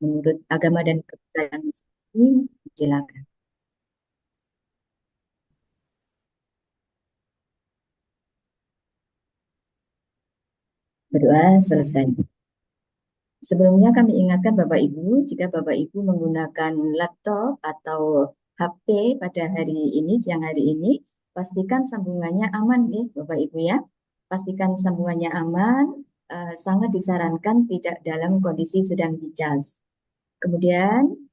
menurut agama dan kepercayaan Muslim. Silakan. Berdoa selesai. Sebelumnya kami ingatkan Bapak Ibu, jika Bapak Ibu menggunakan laptop atau HP pada hari ini, siang hari ini, pastikan sambungannya aman ya Bapak Ibu ya. Pastikan sambungannya aman, sangat disarankan tidak dalam kondisi sedang dicas. Kemudian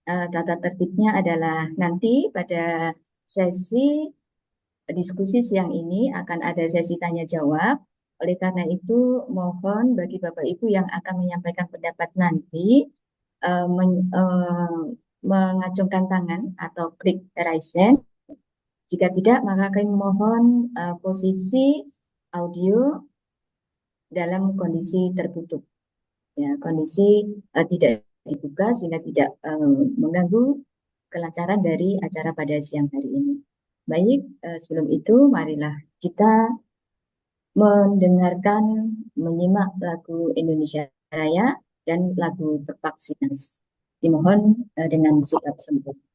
tata tertibnya adalah nanti pada sesi diskusi siang ini akan ada sesi tanya jawab. Oleh karena itu, mohon bagi Bapak Ibu yang akan menyampaikan pendapat nanti mengacungkan tangan atau klik raise hand. Jika tidak, maka kami mohon posisi audio dalam kondisi tertutup. Ya, kondisi tidak dibuka sehingga tidak mengganggu kelancaran dari acara pada siang hari ini. Baik, sebelum itu marilah kita mendengarkan, menyimak lagu Indonesia Raya dan lagu Bervaksinasi. Dimohon dengan sikap sempurna.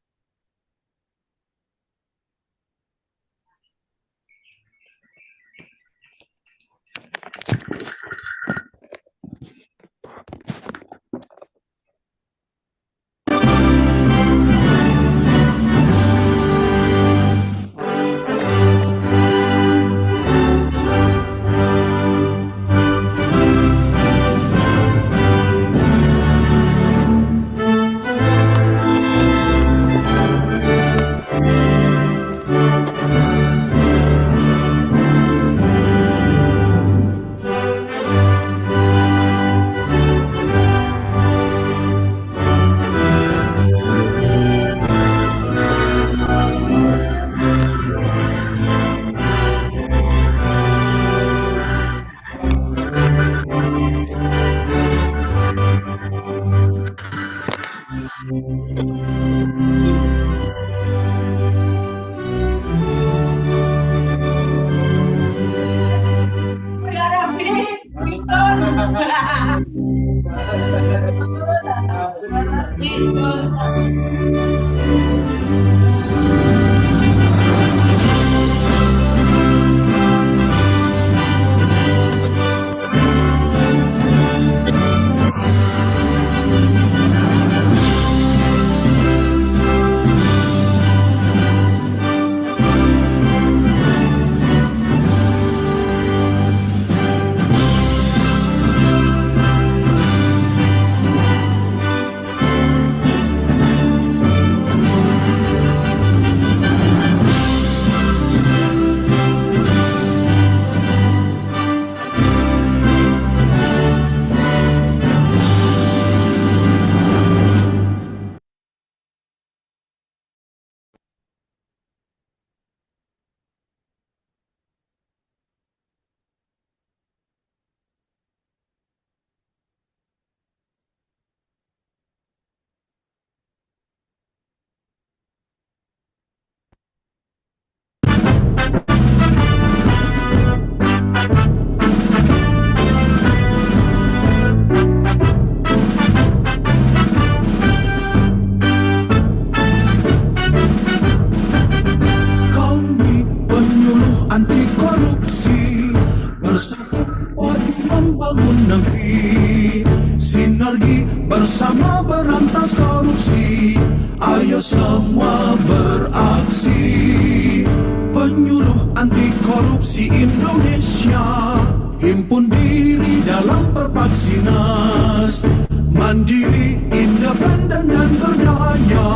Bersama berantas korupsi, ayo semua beraksi. Penyuluh anti korupsi Indonesia, himpun diri dalam Pervaksinas. Mandiri, independen dan berdaya,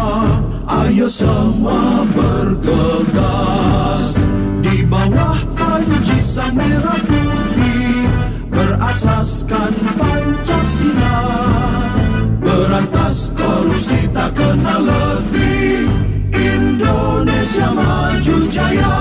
ayo semua bergegas. Di bawah panji sang merah putih, berasaskan Pancasila. Berantas korupsi tak kenal letih, Indonesia maju jaya.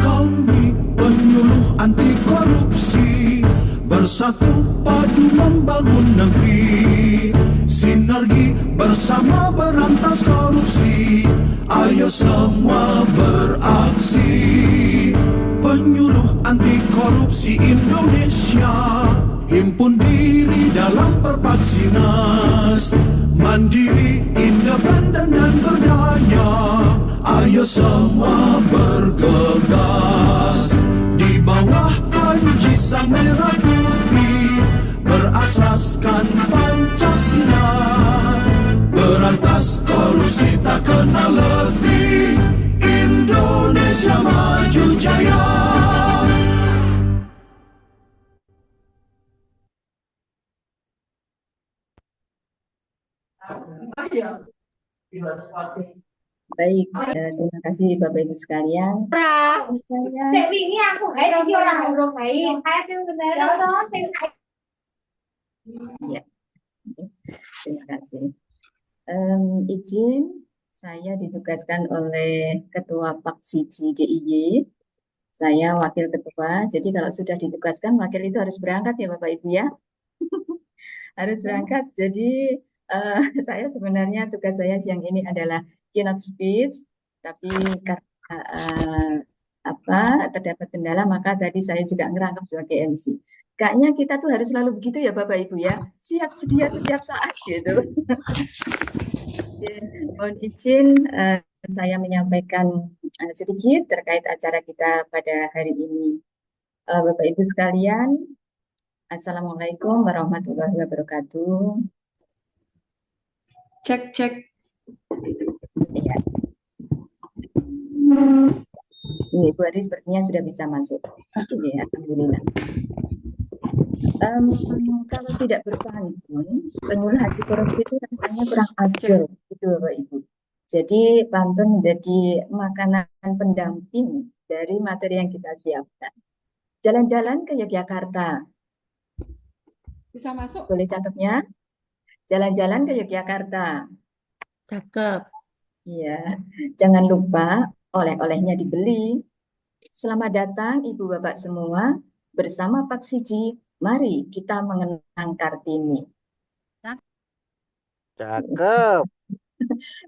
Kami penyuluh anti korupsi, bersatu padu membangun negeri. bersama berantas korupsi. Ayo semua beraksi. Penyuluh anti korupsi Indonesia, himpun diri dalam Perpaksinas. Mandiri, independen dan berdaya. Ayo semua bergegas di bawah panji sang merah putih, berasaskan Pancasila. Berantas korupsi tak kenal letih, Indonesia maju jaya. Baik, terima kasih Bapak Ibu sekalian. Saya Sẽ bị nghe aku hai radio orang ngobrol baik. Hai itu benar. Tonton saya ya, terima kasih. Izin saya ditugaskan oleh Ketua Paksiji DIY. Saya wakil ketua. Jadi kalau sudah ditugaskan wakil itu harus berangkat ya Bapak Ibu ya. Harus berangkat. Jadi saya sebenarnya tugas saya siang ini adalah keynote speech, tapi karena terdapat kendala maka tadi saya juga ngerangkap sebagai MC. Kayaknya kita tuh harus selalu begitu ya Bapak Ibu ya, siap sedia setiap saat gitu. Mohon izin saya menyampaikan sedikit terkait acara kita pada hari ini. Bapak Ibu sekalian, Assalamualaikum warahmatullahi wabarakatuh. cek. Ya. Ini Bu Ari sepertinya sudah bisa masuk. Ya, alhamdulillah. Kalau tidak berpantun, penyuluh anti korupsi itu rasanya kurang adil, gitu Bapak Ibu. Jadi pantun menjadi makanan pendamping dari materi yang kita siapkan. Jalan-jalan ke Yogyakarta. Bisa masuk? Boleh catatnya? Jalan-jalan ke Yogyakarta. Cakep. Iya, jangan lupa oleh-olehnya dibeli. Selamat datang Ibu Bapak semua bersama Paksiji. Mari kita mengenang Kartini. Cakep.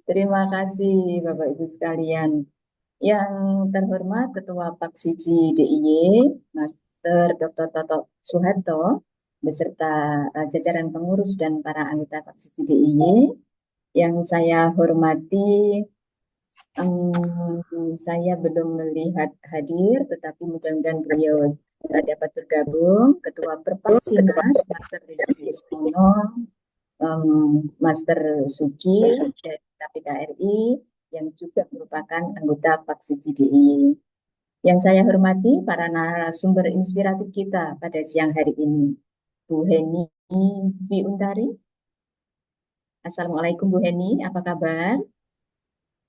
Terima kasih Bapak Ibu sekalian. Yang terhormat Ketua Paksiji DIY, Master Dr. Toto Suharto, beserta jajaran pengurus dan para anggota Paksiji DIY. Yang saya hormati, saya belum melihat hadir, tetapi mudah-mudahan beliau dapat bergabung. Ketua Perpaksinas, Master Riki Ismono, Master Suki dari KPKRI, yang juga merupakan anggota Paksiji DIY. Yang saya hormati para narasumber inspiratif kita pada siang hari ini. Bu Heni Dwi Untari. Assalamualaikum Bu Heni, apa kabar?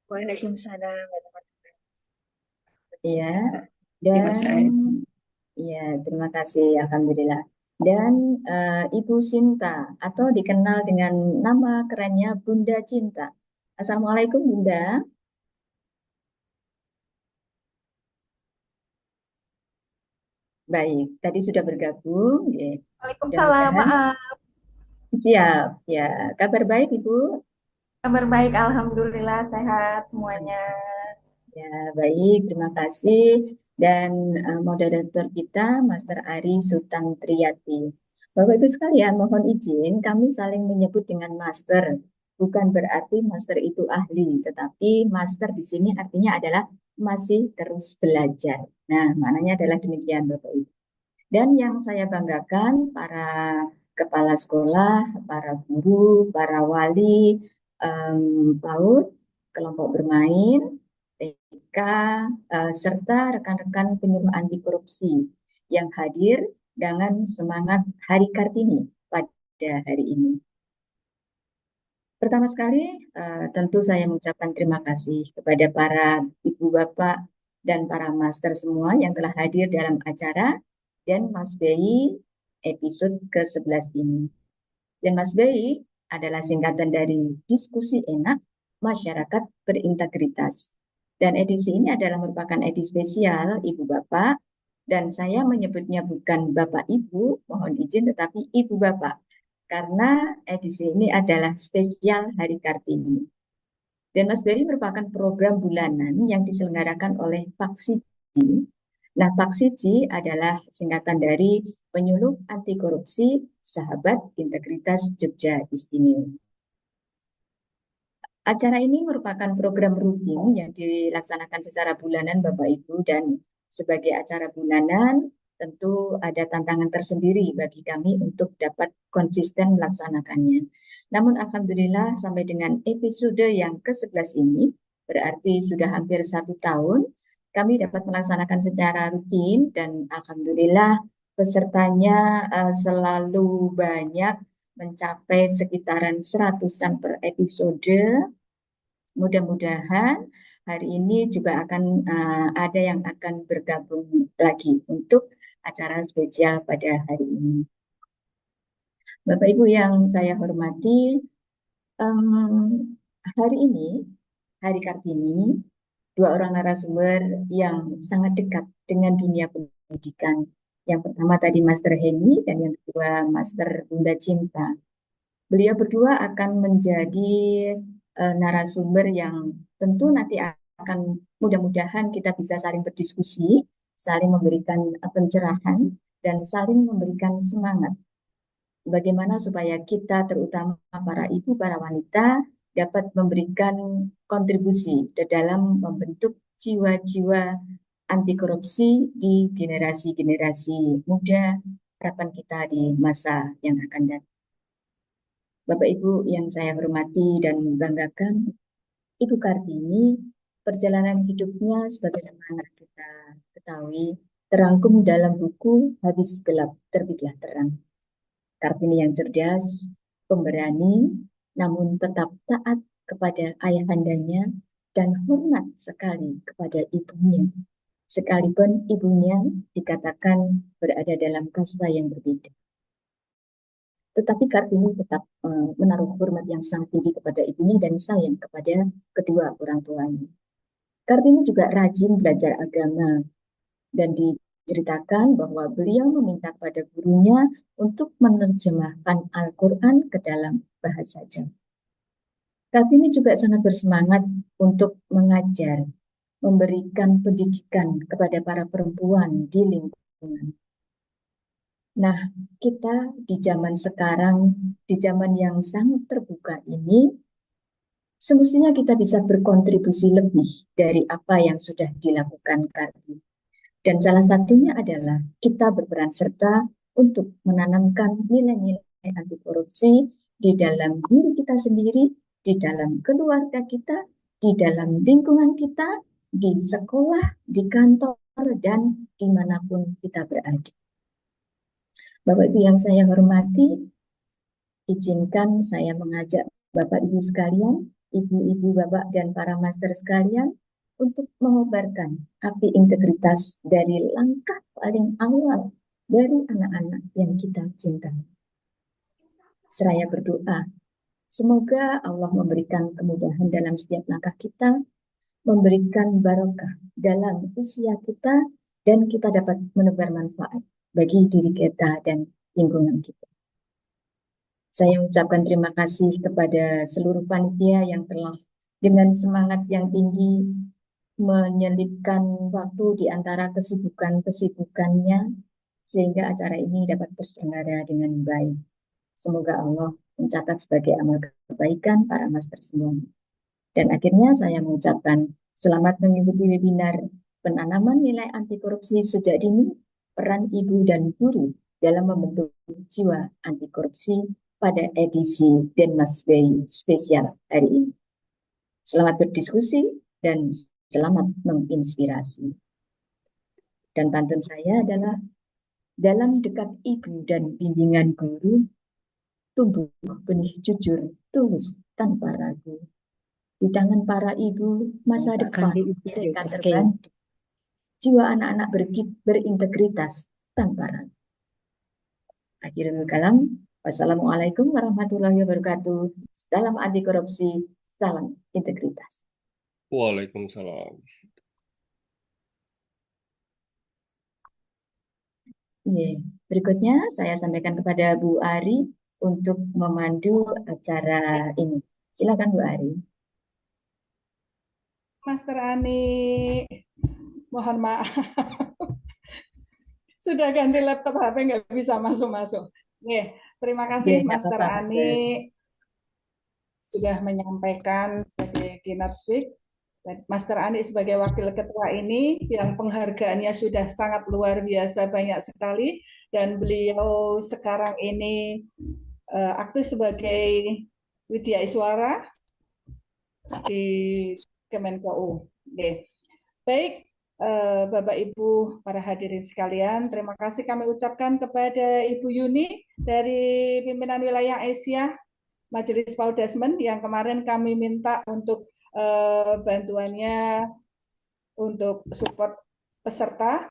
Waalaikumsalam. Iya, dan ya terima kasih, alhamdulillah. Dan Ibu Sinta atau dikenal dengan nama kerennya Bunda Cinta. Assalamualaikum Bunda. Baik, tadi sudah bergabung. Ya. Waalaikumsalam, maaf. Siap, ya. Kabar baik Ibu? Kabar baik, alhamdulillah sehat semuanya. Ya, baik, terima kasih. Dan moderator kita, Master Ari Sultan Triyati. Bapak Ibu sekalian, mohon izin, kami saling menyebut dengan Master. Bukan berarti Master itu ahli, tetapi Master di sini artinya adalah masih terus belajar. Nah, maknanya adalah demikian Bapak Ibu. Dan yang saya banggakan, para kepala sekolah, para guru, para wali, PAUD, kelompok bermain, TK, serta rekan-rekan penyuluh anti korupsi yang hadir dengan semangat Hari Kartini pada hari ini. Pertama sekali, tentu saya mengucapkan terima kasih kepada para ibu bapak dan para master semua yang telah hadir dalam acara dan Mas BI episode ke-11 ini. Dan Mas BI adalah singkatan dari Diskusi Enak Masyarakat Berintegritas. Dan edisi ini adalah merupakan edisi spesial Ibu Bapak, dan saya menyebutnya bukan Bapak Ibu, mohon izin, tetapi Ibu Bapak. karena edisi ini adalah spesial Hari Kartini. Dan Mas Berry merupakan program bulanan yang diselenggarakan oleh Paksiji. Nah, Paksiji adalah singkatan dari Penyuluh Anti Korupsi Sahabat Integritas Jogja Istimewa. Acara ini merupakan program rutin yang dilaksanakan secara bulanan Bapak Ibu, dan sebagai acara bulanan tentu ada tantangan tersendiri bagi kami untuk dapat konsisten melaksanakannya. Namun alhamdulillah sampai dengan episode yang ke-11 ini, berarti sudah hampir 1 tahun, kami dapat melaksanakan secara rutin dan alhamdulillah pesertanya selalu banyak, mencapai sekitaran 100-an per episode. Mudah-mudahan hari ini juga akan ada yang akan bergabung lagi untuk acara spesial pada hari ini. Bapak Ibu yang saya hormati, hari ini, Hari Kartini, dua orang narasumber yang sangat dekat dengan dunia pendidikan. Yang pertama tadi Master Heni dan yang kedua Master Bunda Cinta. Beliau berdua akan menjadi narasumber yang tentu nanti akan mudah-mudahan kita bisa saling berdiskusi, saling memberikan pencerahan, dan saling memberikan semangat. Bagaimana supaya kita, terutama para ibu, para wanita, dapat memberikan kontribusi dalam membentuk jiwa-jiwa anti korupsi di generasi-generasi muda harapan kita di masa yang akan datang. Bapak Ibu yang saya hormati dan banggakan, Ibu Kartini, perjalanan hidupnya sebagaimana kita ketahui terangkum dalam buku Habis Gelap Terbitlah Terang. Kartini yang cerdas, pemberani, namun tetap taat kepada ayahandanya dan hormat sekali kepada ibunya. Sekalipun ibunya dikatakan berada dalam kasta yang berbeda. Tetapi Kartini tetap menaruh hormat yang sangat tinggi kepada ibunya dan sayang kepada kedua orang tuanya. Kartini juga rajin belajar agama dan diceritakan bahwa beliau meminta kepada gurunya untuk menerjemahkan Al-Quran ke dalam bahasa Jawa. Kartini juga sangat bersemangat untuk mengajar, memberikan pendidikan kepada para perempuan di lingkungan. Nah, kita di zaman sekarang, di zaman yang sangat terbuka ini, semestinya kita bisa berkontribusi lebih dari apa yang sudah dilakukan Kartini. Dan salah satunya adalah kita berperan serta untuk menanamkan nilai-nilai anti korupsi di dalam diri kita sendiri, di dalam keluarga kita, di dalam lingkungan kita, di sekolah, di kantor, dan dimanapun kita berada. Bapak Ibu yang saya hormati, izinkan saya mengajak Bapak Ibu sekalian, Ibu-ibu, Bapak, dan para master sekalian untuk mengobarkan api integritas dari langkah paling awal dari anak-anak yang kita cintai. Seraya berdoa, semoga Allah memberikan kemudahan dalam setiap langkah kita, memberikan barokah dalam usia kita, dan kita dapat menebar manfaat bagi diri kita dan lingkungan kita. Saya ucapkan terima kasih kepada seluruh panitia yang telah dengan semangat yang tinggi menyelipkan waktu di antara kesibukan-kesibukannya sehingga acara ini dapat terselenggara dengan baik. Semoga Allah mencatat sebagai amal kebaikan para master semua. Dan akhirnya saya mengucapkan selamat mengikuti webinar penanaman nilai anti korupsi sejak dini, peran ibu dan guru dalam membentuk jiwa anti korupsi pada edisi Denmas Bay spesial hari ini. Selamat berdiskusi dan selamat menginspirasi. Dan pantun saya adalah, dalam dekat ibu dan bimbingan guru, tumbuh benih jujur, tulus, tanpa ragu. Di tangan para ibu, masa depan mereka terbantu. Jiwa anak-anak berintegritas tanpa ragu. Akhirul kalam, wassalamualaikum warahmatullahi wabarakatuh. Salam anti korupsi, salam integritas. Waalaikumsalam. Berikutnya saya sampaikan kepada Bu Ari. untuk memandu acara ini. Silakan Bu Ari. Master Ani, mohon maaf. Sudah ganti laptop HP nggak bisa masuk-masuk. Terima kasih Master Ani sudah menyampaikan sebagai keynote speak. Master Ani sebagai wakil ketua ini yang penghargaannya sudah sangat luar biasa banyak sekali, dan beliau sekarang ini aktif sebagai Widya Iswara di Kemenko. Baik, Bapak Ibu para hadirin sekalian, terima kasih kami ucapkan kepada Ibu Yuni dari pimpinan wilayah Asia Majelis Paul Desmond yang kemarin kami minta untuk bantuannya untuk support peserta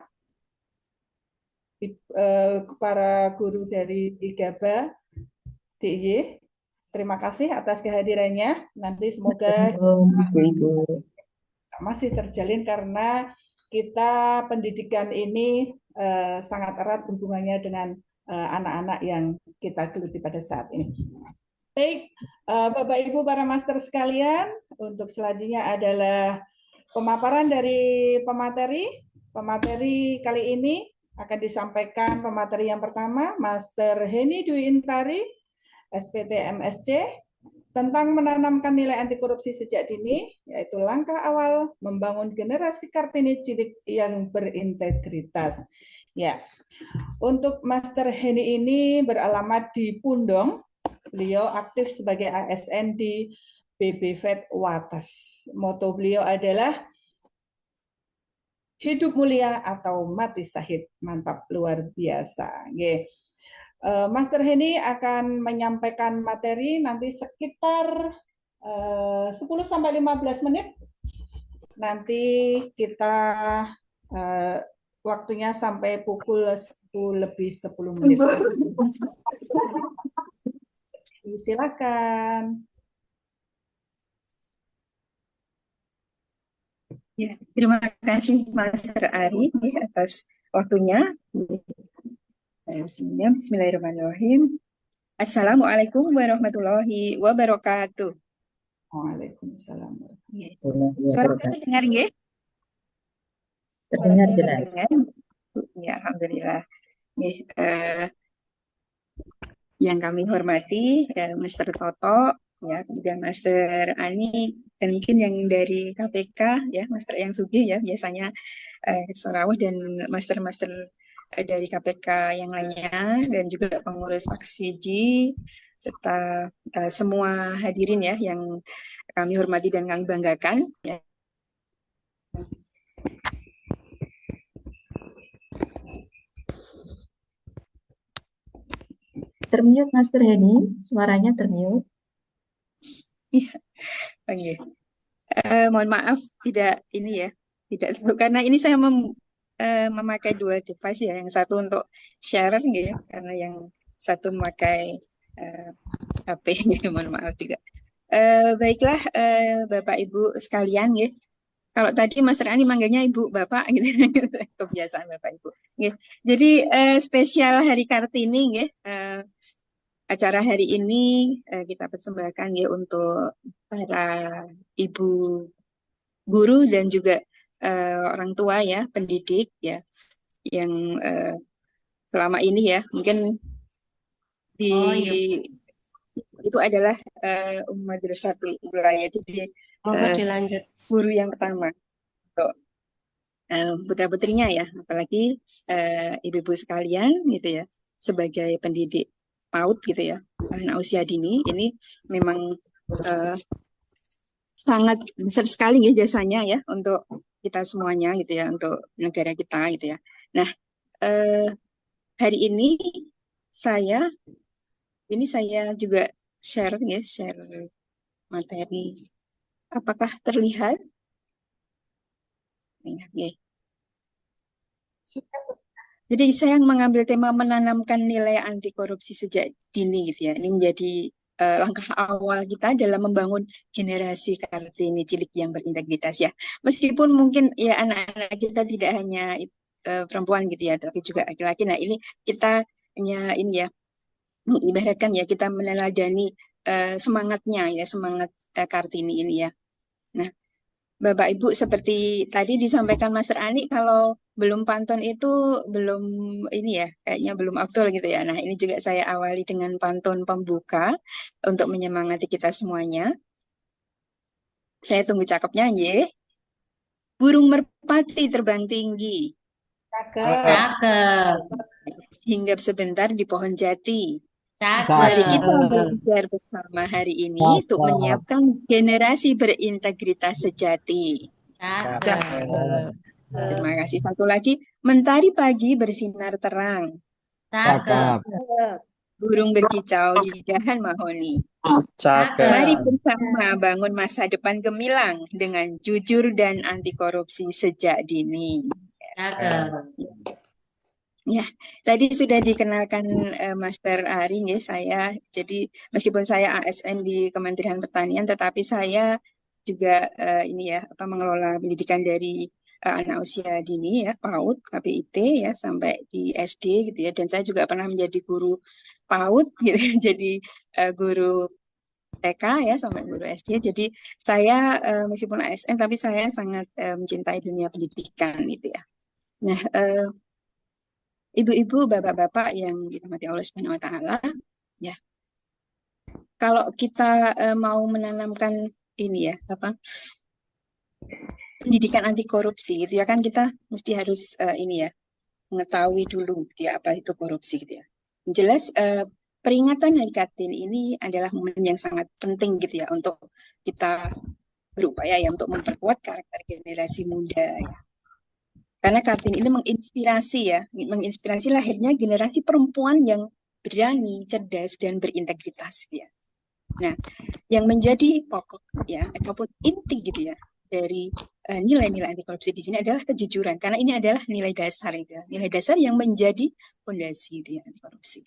para guru dari IGABA DIY. Terima kasih atas kehadirannya. Nanti semoga masih terjalin karena kita pendidikan ini sangat erat hubungannya dengan anak-anak yang kita geluti pada saat ini. Baik, Bapak Ibu para master sekalian, untuk selanjutnya adalah pemaparan dari pemateri. Pemateri kali ini akan disampaikan pemateri yang pertama, Master Heni Dwi Intari, SPT MSc, tentang menanamkan nilai anti korupsi sejak dini, yaitu langkah awal membangun generasi Kartini cilik yang berintegritas. Ya, untuk Master Heni ini beralamat di Pundong. Beliau aktif sebagai ASN di BBVET Wates. Moto beliau adalah hidup mulia atau mati syahid. Mantap, luar biasa. Master Heni akan menyampaikan materi nanti sekitar 10-15 menit. Nanti kita waktunya sampai pukul 1:10 menit. Silakan. Ya, terima kasih Mas Ari atas waktunya. Bismillahirrahmanirrahim. Assalamualaikum warahmatullahi wabarakatuh. Waalaikumsalam. Suara itu dengar nggih? Terdengar jelas. Ya, alhamdulillah. Yang kami hormati Master Toto, ya, kemudian Master Ani, dan mungkin yang dari KPK, ya, Master Yang Sugi, ya, biasanya Sarawak, dan Master-Master dari KPK yang lainnya, dan juga pengurus Paksiji, serta semua hadirin ya yang kami hormati dan kami banggakan. Ya. Termute Master Heni, suaranya termute. Okay. Mohon maaf tidak ini ya, tidak karena ini saya memakai dua device ya, yang satu untuk share gitu ya, karena yang satu memakai HP. Mohon maaf juga. Baiklah Bapak Ibu sekalian ya. Kalau tadi Mas Rani manggilnya Ibu Bapak gitu, kebiasaan Bapak Ibu. Jadi spesial Hari Kartini ya. Acara hari ini kita persembahkan ya untuk para ibu guru dan juga orang tua ya, pendidik ya, yang selama ini ya mungkin itu adalah madrasatul wilayah, jadi guru yang pertama untuk putra-putrinya ya, apalagi ibu-ibu sekalian gitu ya, sebagai pendidik PAUD gitu ya, anak usia dini ini memang sangat besar sekali ya jasanya ya untuk kita semuanya gitu ya, untuk negara kita gitu ya. Nah, hari ini saya juga share materi. Apakah terlihat? Jadi saya mengambil tema menanamkan nilai anti korupsi sejak dini gitu ya. Ini menjadi langkah awal kita dalam membangun generasi Kartini cilik yang berintegritas ya. Meskipun mungkin ya anak-anak kita tidak hanya perempuan gitu ya, tapi juga laki-laki. Nah, ini kita hanya ini ya, ibaratkan ya kita meneladani semangatnya ya, semangat Kartini ini ya. Nah, Bapak Ibu seperti tadi disampaikan Mas Ani, kalau belum pantun itu belum ini ya, kayaknya belum afdol gitu ya. Nah, ini juga saya awali dengan pantun pembuka untuk menyemangati kita semuanya. Saya tunggu cakepnya ya. Burung merpati terbang tinggi, Cakep. hinggap sebentar di pohon jati. Mari Cakep. kita belajar bersama hari ini untuk menyiapkan generasi berintegritas sejati. Cakep. Terima kasih. Satu lagi, mentari pagi bersinar terang, Cakep. burung berkicau di dahan mahoni. Cakep. Mari bersama bangun masa depan gemilang dengan jujur dan anti korupsi sejak dini. Cakep. Ya, tadi sudah dikenalkan Master Ari ya, saya. Jadi meskipun saya ASN di Kementerian Pertanian, tetapi saya juga ini ya mengelola pendidikan dari anak usia dini ya, PAUD, KPIT ya sampai di SD gitu ya. Dan saya juga pernah menjadi guru PAUD gitu, jadi guru TK ya sampai guru SD. Jadi saya meskipun ASN tapi saya sangat mencintai dunia pendidikan gitu ya. Nah, ibu-ibu, bapak-bapak yang dirahmati Allah Subhanahu wa taala, ya. Kalau kita mau menanamkan ini ya, pendidikan anti korupsi gitu ya kan kita mesti harus ini ya, mengetahui dulu gitu ya apa itu korupsi gitu ya. Yang jelas peringatan Hari Kartini ini adalah momen yang sangat penting gitu ya untuk kita berupaya ya untuk memperkuat karakter generasi muda ya. Karena Kartini ini menginspirasi lahirnya generasi perempuan yang berani, cerdas, dan berintegritas. Ya. Nah, yang menjadi pokok ya ataupun inti gitu ya dari nilai-nilai anti korupsi di sini adalah kejujuran. Karena ini adalah nilai dasar itu, ya. Nilai dasar yang menjadi fondasi ya, anti korupsi.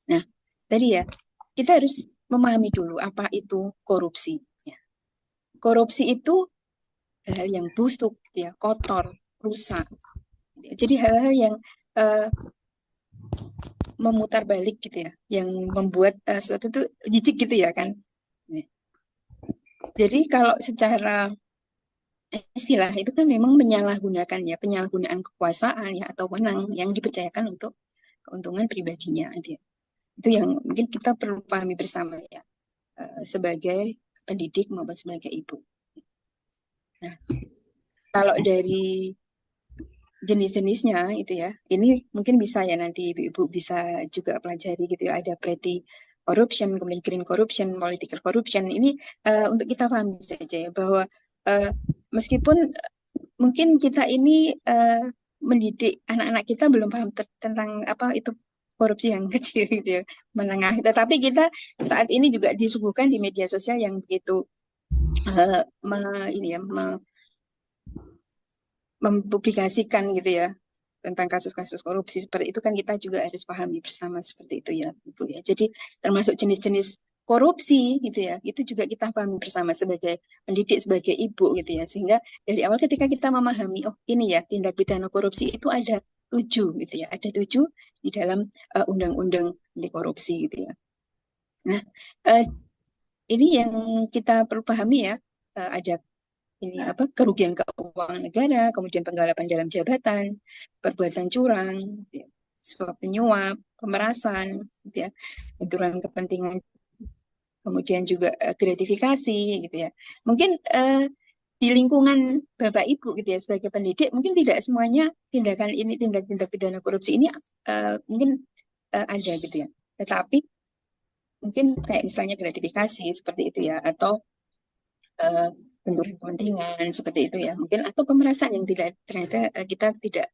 Nah, tadi ya kita harus memahami dulu apa itu korupsi. Ya. Korupsi itu hal yang busuk, ya, kotor, rusak. Jadi hal-hal yang memutar balik gitu ya, yang membuat sesuatu itu jijik gitu ya kan. Jadi kalau secara istilah itu kan memang menyalahgunakan ya, penyalahgunaan kekuasaan ya atau wewenang yang dipercayakan untuk keuntungan pribadinya. Itu yang mungkin kita perlu pahami bersama ya, sebagai pendidik maupun sebagai ibu. Nah, kalau dari jenis-jenisnya itu ya, ini mungkin bisa ya nanti ibu-ibu bisa juga pelajari gitu ya. Ada petty corruption, kemudian green corruption, political corruption. Ini untuk kita pahami saja ya bahwa meskipun mungkin kita ini mendidik anak-anak kita belum paham tentang apa itu korupsi yang kecil gitu ya, menengah. Tetapi kita saat ini juga disuguhkan di media sosial yang begitu mempublikasikan gitu ya tentang kasus-kasus korupsi seperti itu kan kita juga harus pahami bersama seperti itu ya Ibu ya. Jadi termasuk jenis-jenis korupsi gitu ya, itu juga kita pahami bersama sebagai pendidik, sebagai ibu gitu ya. Sehingga dari awal ketika kita memahami, oh ini ya tindak pidana korupsi itu ada 7 gitu ya, ada 7 di dalam undang-undang anti korupsi gitu ya. Nah, ini yang kita perlu pahami ya, ada ini kerugian keuangan negara, kemudian penggalapan dalam jabatan, perbuatan curang, ya, suap penyuap, pemerasan, ya, benturan kepentingan, kemudian juga gratifikasi, gitu ya. Mungkin di lingkungan Bapak Ibu, gitu ya, sebagai pendidik, mungkin tidak semuanya tindakan ini, tindak pidana korupsi ini mungkin ada, gitu ya. Tetapi mungkin kayak misalnya gratifikasi seperti itu ya, atau benturan kepentingan seperti itu ya mungkin, atau pemerasan yang tidak ternyata kita tidak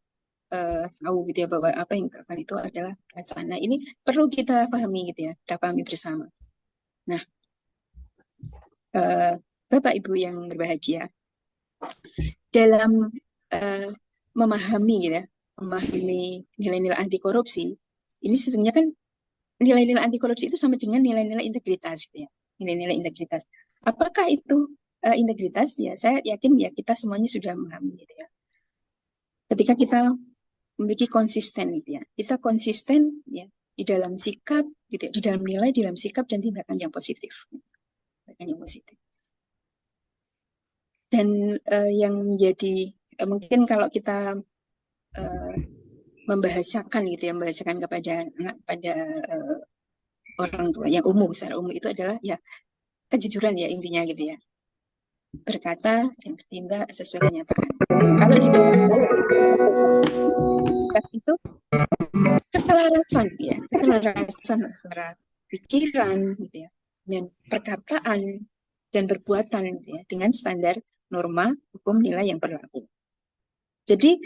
tahu gitu ya bahwa apa yang terjadi itu adalah perasaan. Nah ini perlu kita pahami gitu ya, kita pahami bersama. Nah Bapak Ibu yang berbahagia, dalam memahami gitu ya, memahami nilai-nilai anti korupsi ini sesungguhnya kan nilai-nilai anti korupsi itu sama dengan nilai-nilai integritas gitu ya, nilai-nilai integritas. Apakah itu integritas? Ya saya yakin ya kita semuanya sudah memahami gitu ya. Ketika kita memiliki konsisten gitu ya, kita konsisten ya di dalam sikap, gitu, di dalam nilai, di dalam sikap dan tindakan yang positif, tindakan yang positif. Dan yang menjadi mungkin kalau kita membahasakan gitu ya, membahasakan kepada anak, pada orang tua yang umum, secara umum itu adalah ya kejujuran ya intinya gitu ya, berkata dan bertindak sesuai kenyataan. Kalau di itu keselarasan gitu ya, keselarasan antara pikiran gitu ya, dan perkataan dan perbuatan gitu ya, dengan standar norma hukum nilai yang berlaku. Jadi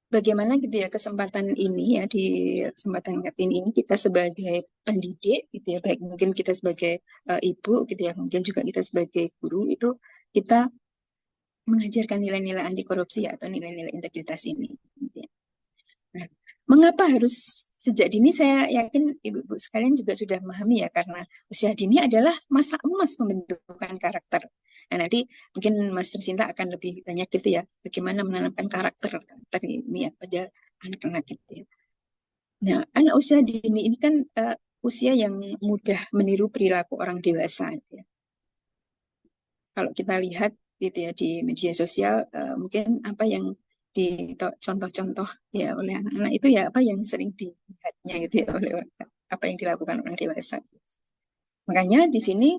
bagaimana gitu ya kesempatan ini ya, di kesempatan ini kita sebagai pendidik gitu ya, baik mungkin kita sebagai ibu gitu ya, kemudian juga kita sebagai guru, itu kita mengajarkan nilai-nilai anti korupsi atau nilai-nilai integritas ini gitu ya. Nah, mengapa harus sejak dini? Saya yakin ibu-ibu sekalian juga sudah memahami ya, karena usia dini adalah masa emas pembentukan karakter. Nah, nanti mungkin Mas Tercinta akan lebih banyak gitu ya, bagaimana menanamkan karakter ini ya pada anak-anak gitu ya. Nah, anak usia dini ini kan usia yang mudah meniru perilaku orang dewasa gitu ya. Kalau kita lihat gitu ya di media sosial, mungkin apa yang di contoh-contoh ya oleh anak-anak itu ya apa yang sering dilihatnya gitu ya oleh orang, apa yang dilakukan orang dewasa. Makanya di sini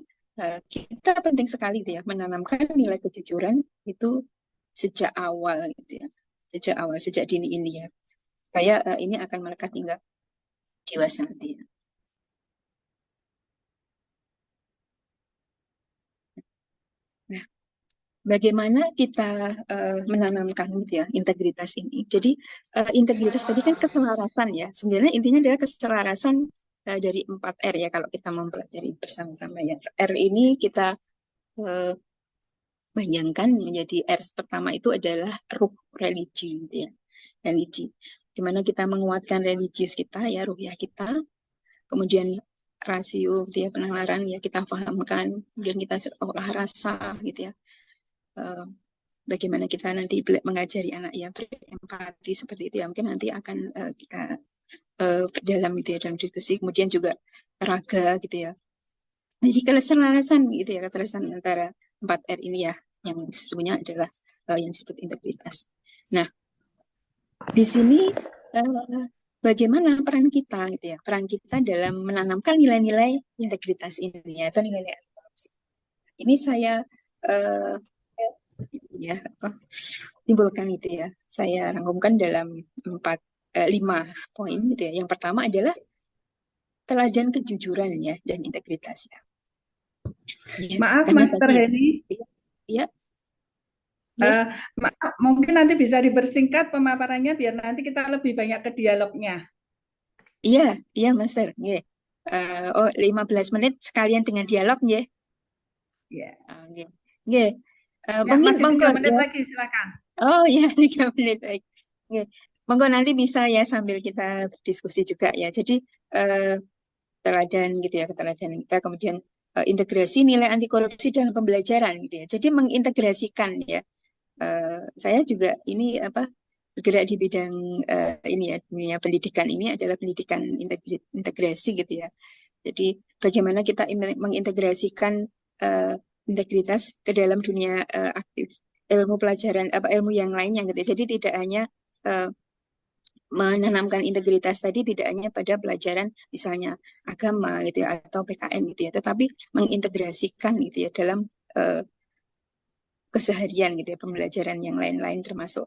kita penting sekali gitu ya menanamkan nilai kejujuran itu sejak awal gitu ya, sejak awal, sejak dini ini ya, supaya ini akan melekat hingga dewasa nanti ya. Nah, bagaimana kita menanamkan gitu ya integritas ini? Jadi integritas tadi kan keselarasan ya. Sebenarnya intinya adalah keselarasan dari 4R ya, kalau kita mempelajari bersama-sama ya. R ini kita bayangkan menjadi R pertama itu adalah ruh religi gitu ya. Religi. Gimana kita menguatkan religius kita ya, ruhiyah kita. Kemudian rasio gitu ya, penalaran ya kita pahamkan. Kemudian kita olah rasa gitu ya. Bagaimana kita nanti mengajari anak ya berempati seperti itu ya, mungkin nanti akan kita dalam gitu ya, dalam diskusi. Kemudian juga raga gitu ya, jadi keselarasan gitu ya, keselarasan antara 4R ini ya, yang sesungguhnya adalah yang disebut integritas. Nah, di sini bagaimana peran kita gitu ya, peran kita dalam menanamkan nilai-nilai integritas ini ya, atau nilai-nilai korupsi. Ini saya ya timbulkan gitu ya, saya rangkumkan dalam 5 poin gitu ya. Yang pertama adalah teladan kejujuran ya dan integritas ya. Maaf, Karena Master tadi Heni. ya, Maaf, mungkin nanti bisa dipersingkat pemaparannya biar nanti kita lebih banyak ke dialognya. iya Master, ya. 15 menit sekalian dengan dialog ya. Ya. Ya. Mungkin masih 3 menit ya. lagi, silakan. Oh ya, 3 menit lagi. Ya. Monggo nanti bisa ya sambil kita berdiskusi juga ya. Jadi teladan gitu ya, keteladanan kita, kemudian integrasi nilai anti korupsi dalam pembelajaran gitu ya. Jadi mengintegrasikan ya. Saya juga ini bergerak di bidang ini ya, dunia pendidikan ini adalah pendidikan integrasi gitu ya. Jadi bagaimana kita mengintegrasikan integritas ke dalam dunia aktif ilmu pelajaran, ilmu yang lainnya gitu ya. Jadi tidak hanya menanamkan integritas tadi tidak hanya pada pelajaran misalnya agama gitu ya atau PKN gitu ya, tetapi mengintegrasikan gitu ya dalam keseharian gitu ya, pembelajaran yang lain-lain termasuk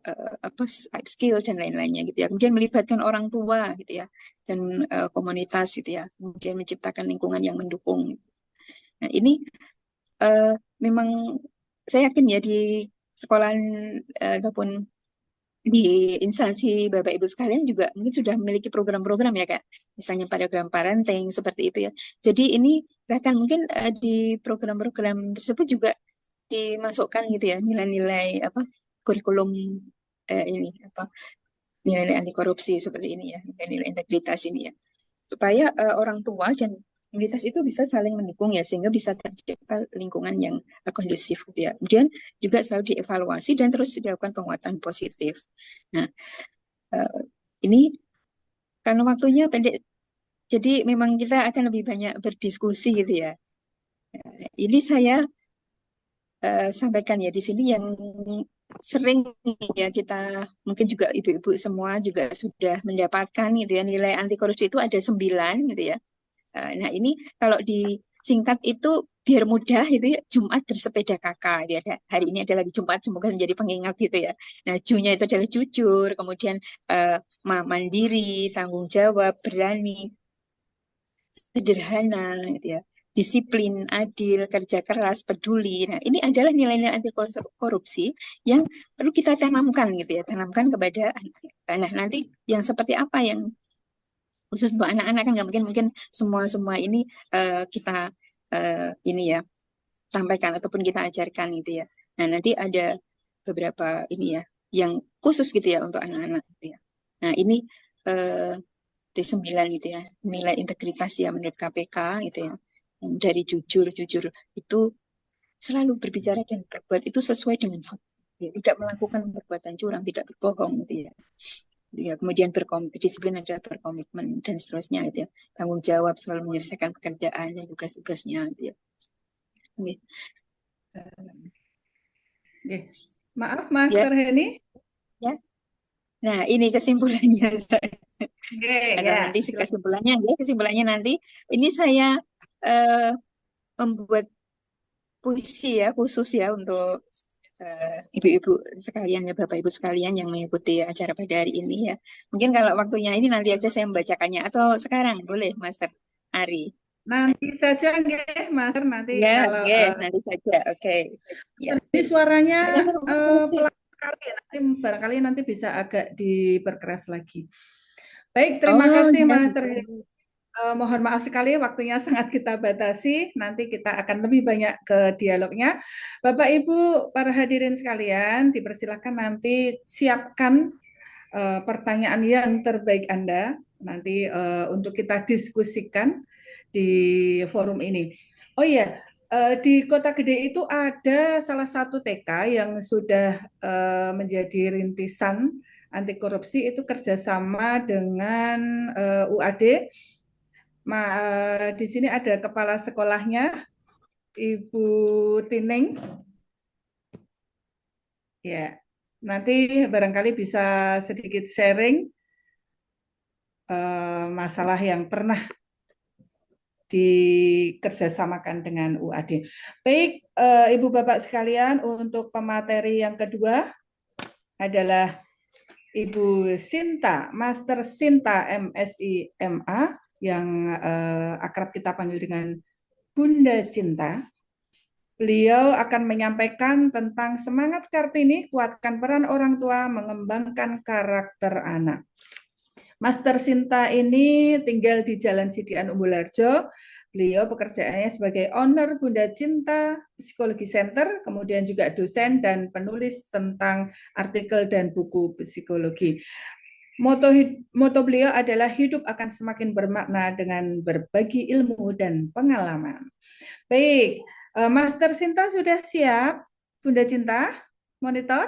skill dan lain-lainnya gitu ya. Kemudian melibatkan orang tua gitu ya dan komunitas gitu ya. Kemudian menciptakan lingkungan yang mendukung. Gitu. Nah, ini memang saya yakin ya di sekolahan ataupun di instansi Bapak Ibu sekalian juga mungkin sudah memiliki program-program ya Kak. Misalnya program parenting seperti itu ya. Jadi ini bahkan mungkin di program-program tersebut juga dimasukkan gitu ya nilai-nilai kurikulum ini nilai-nilai anti korupsi seperti ini ya, nilai integritas ini ya, supaya orang tua dan komunitas itu bisa saling mendukung ya, sehingga bisa tercipta lingkungan yang kondusif gitu ya. Kemudian juga selalu dievaluasi dan terus dilakukan penguatan positif. Nah, ini karena waktunya pendek, jadi memang kita akan lebih banyak berdiskusi gitu ya. Ini saya sampaikan ya di sini yang sering ya kita mungkin juga ibu-ibu semua juga sudah mendapatkan gitu ya, nilai anti korupsi itu ada 9 gitu ya. Nah ini kalau disingkat itu biar mudah itu ya, Jumat bersepeda kakak gitu ya. Hari ini adalah Jumat, semoga menjadi pengingat gitu ya. Nah Ju-nya itu adalah jujur, kemudian mandiri, tanggung jawab, berani, sederhana gitu ya, disiplin, adil, kerja keras, peduli. Nah, ini adalah nilai-nilai anti korupsi yang perlu kita tanamkan gitu ya, tanamkan kepada anak-anak. Nah, nanti yang seperti apa yang khusus untuk anak-anak kan nggak mungkin semua ini kita ini ya sampaikan ataupun kita ajarkan gitu ya. Nah, nanti ada beberapa ini ya yang khusus gitu ya untuk anak-anak gitu ya. Nah, ini eh, T9 gitu ya, nilai integritas ya menurut KPK gitu ya. Yang dari jujur itu selalu berbicara dan berbuat itu sesuai dengan fakta. Ya, tidak melakukan perbuatan curang, tidak berbohong gitu ya. Ya, kemudian disiplin adalah berkomitmen dan seterusnya gitu ya. Tanggung jawab selalu menyelesaikan pekerjaan dan tugas-tugasnya gitu ya. Oke. Oke. Maaf, Ya, Master Heni. ya. Nah, ini kesimpulannya. Oke, Atau ya. nanti kesimpulannya nanti ini saya eh, membuat puisi ya khusus ya untuk ibu-ibu sekalian ya Bapak Ibu sekalian yang mengikuti acara pada hari ini ya. Mungkin kalau waktunya ini nanti aja saya membacakannya atau sekarang boleh Master Ari. Nanti saja, nggih, Master. Nanti Ya, kalau oke, nanti saja. Oke. Ya. ini suaranya Terima pelan sekali, nanti barangkali nanti bisa agak diperkeras lagi. Baik, Oh, terima kasih, ya. Master Heni. Mohon maaf sekali waktunya sangat kita batasi. Nanti kita akan lebih banyak ke dialognya. Bapak Ibu para hadirin sekalian, dipersilakan nanti siapkan pertanyaan yang terbaik Anda nanti untuk kita diskusikan di forum ini. Oh iya, di Kota Gede itu ada salah satu TK yang sudah menjadi rintisan anti korupsi, itu kerjasama dengan UAD. Di sini ada kepala sekolahnya, Ibu Tining. Ya, nanti barangkali bisa sedikit sharing masalah yang pernah dikerjasamakan dengan UAD. Baik, Ibu Bapak sekalian, untuk pemateri yang kedua adalah Ibu Sinta, Master Sinta MSI MA, yang akrab kita panggil dengan Bunda Cinta. Beliau akan menyampaikan tentang semangat Kartini, kuatkan peran orang tua, mengembangkan karakter anak. Master Sinta ini tinggal di Jalan Sidian Umbularjo. Beliau pekerjaannya sebagai owner Bunda Cinta Psikologi Center, kemudian juga dosen dan penulis tentang artikel dan buku psikologi. Moto beliau adalah hidup akan semakin bermakna dengan berbagi ilmu dan pengalaman. Baik, Master Sinta sudah siap? Bunda Cinta, monitor?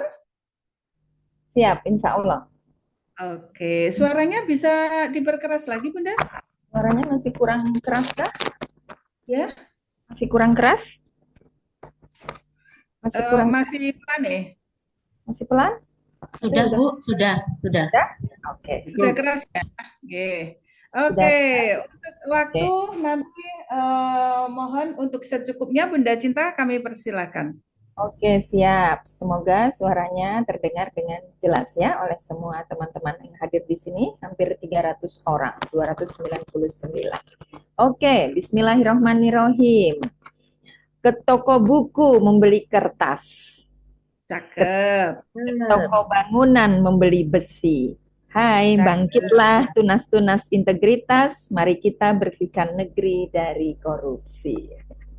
Siap, insya Allah. Oke, suaranya bisa diperkeras lagi, Bunda? Suaranya masih kurang keras kah? Ya, Masih kurang keras? Masih kurang masih pelan nih. masih pelan? Sudah, Bu, sudah. Oke. Sudah keras ya? Oke. Oke, untuk waktu nanti mohon untuk secukupnya Bunda Cinta kami persilakan. Oke, siap. Semoga suaranya terdengar dengan jelas ya oleh semua teman-teman yang hadir di sini, hampir 300 orang, 299. Oke, bismillahirrahmanirrahim. Ke toko buku membeli kertas, Cakep. toko bangunan membeli besi. Hai, bangkitlah tunas-tunas integritas, mari kita bersihkan negeri dari korupsi.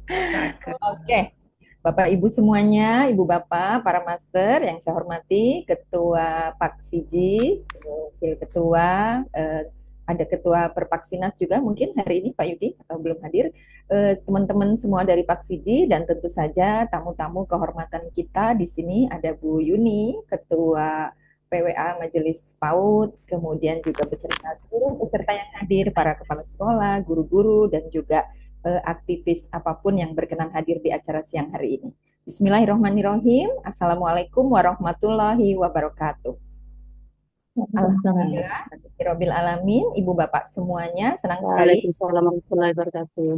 Cakep. Oke. Bapak Ibu semuanya, Ibu Bapak, para master yang saya hormati, Ketua Paksiji, Wakil Ketua, ada Ketua Perpaksinas juga mungkin hari ini Pak Yudi atau belum hadir, teman-teman semua dari Paksiji dan tentu saja tamu-tamu kehormatan kita di sini ada Bu Yuni, Ketua PWA Majelis PAUD, kemudian juga beserta seluruh peserta yang hadir, para kepala sekolah, guru-guru, dan juga aktivis apapun yang berkenan hadir di acara siang hari ini. Bismillahirrahmanirrahim. Assalamualaikum warahmatullahi wabarakatuh. Alhamdulillah, Rabbil Alamin, Ibu Bapak semuanya, senang sekali. Waalaikumsalam warahmatullahi wabarakatuh.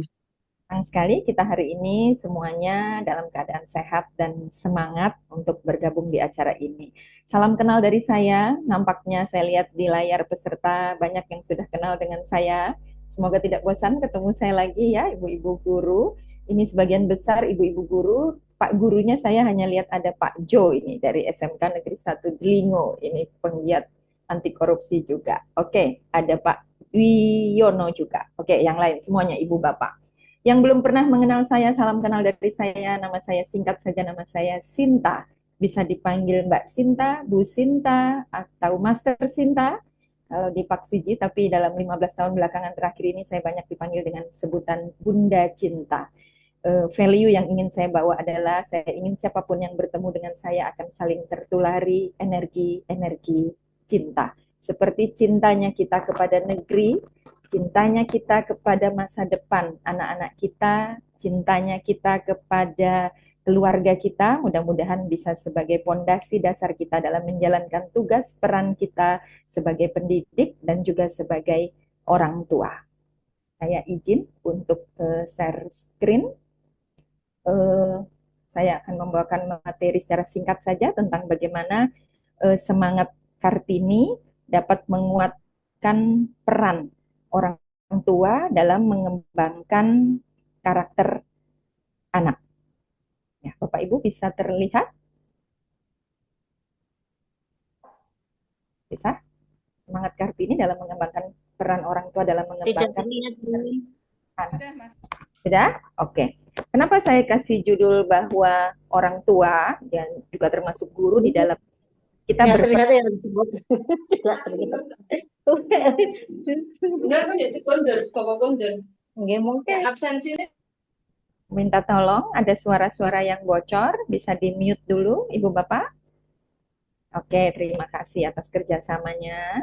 Senang sekali kita hari ini semuanya dalam keadaan sehat dan semangat untuk bergabung di acara ini. Salam kenal dari saya, nampaknya saya lihat di layar peserta banyak yang sudah kenal dengan saya. Semoga tidak bosan ketemu saya lagi ya, ibu-ibu guru. Ini sebagian besar ibu-ibu guru. Pak gurunya saya hanya lihat ada Pak Jo ini dari SMK Negeri 1 Delingo. Ini penggiat anti korupsi juga. Oke, ada Pak Wiono juga. Oke, yang lain semuanya ibu bapak. Yang belum pernah mengenal saya, salam kenal dari saya. Nama saya singkat saja, nama saya Sinta. Bisa dipanggil Mbak Sinta, Bu Sinta, atau Master Sinta kalau di Pak Siji, tapi dalam 15 tahun belakangan terakhir ini saya banyak dipanggil dengan sebutan Bunda Cinta. Value yang ingin saya bawa adalah saya ingin siapapun yang bertemu dengan saya akan saling tertulari energi cinta. Seperti cintanya kita kepada negeri, cintanya kita kepada masa depan anak-anak kita, cintanya kita kepada keluarga kita, mudah-mudahan bisa sebagai pondasi dasar kita dalam menjalankan tugas peran kita sebagai pendidik dan juga sebagai orang tua. Saya izin untuk share screen. Saya akan membawakan materi secara singkat saja tentang bagaimana semangat Kartini dapat menguatkan peran orang tua dalam mengembangkan karakter anak. Ya, Bapak Ibu bisa terlihat? Bisa? Semangat Kartini dalam mengembangkan peran orang tua dalam Tidak mengembangkan terlihat, Bu. anak. Sudah, Mas. Sudah? Oke. Kenapa saya kasih judul bahwa orang tua dan juga termasuk guru di dalam kita Tidak berperan terlihat yang disebut. Tidak terlihat. Benar kan ya cek konser, bapak konser. Nggih, mungkin. Absensinya minta tolong ada suara-suara yang bocor, bisa di-mute dulu Ibu Bapak. Oke, terima kasih atas kerjasamanya.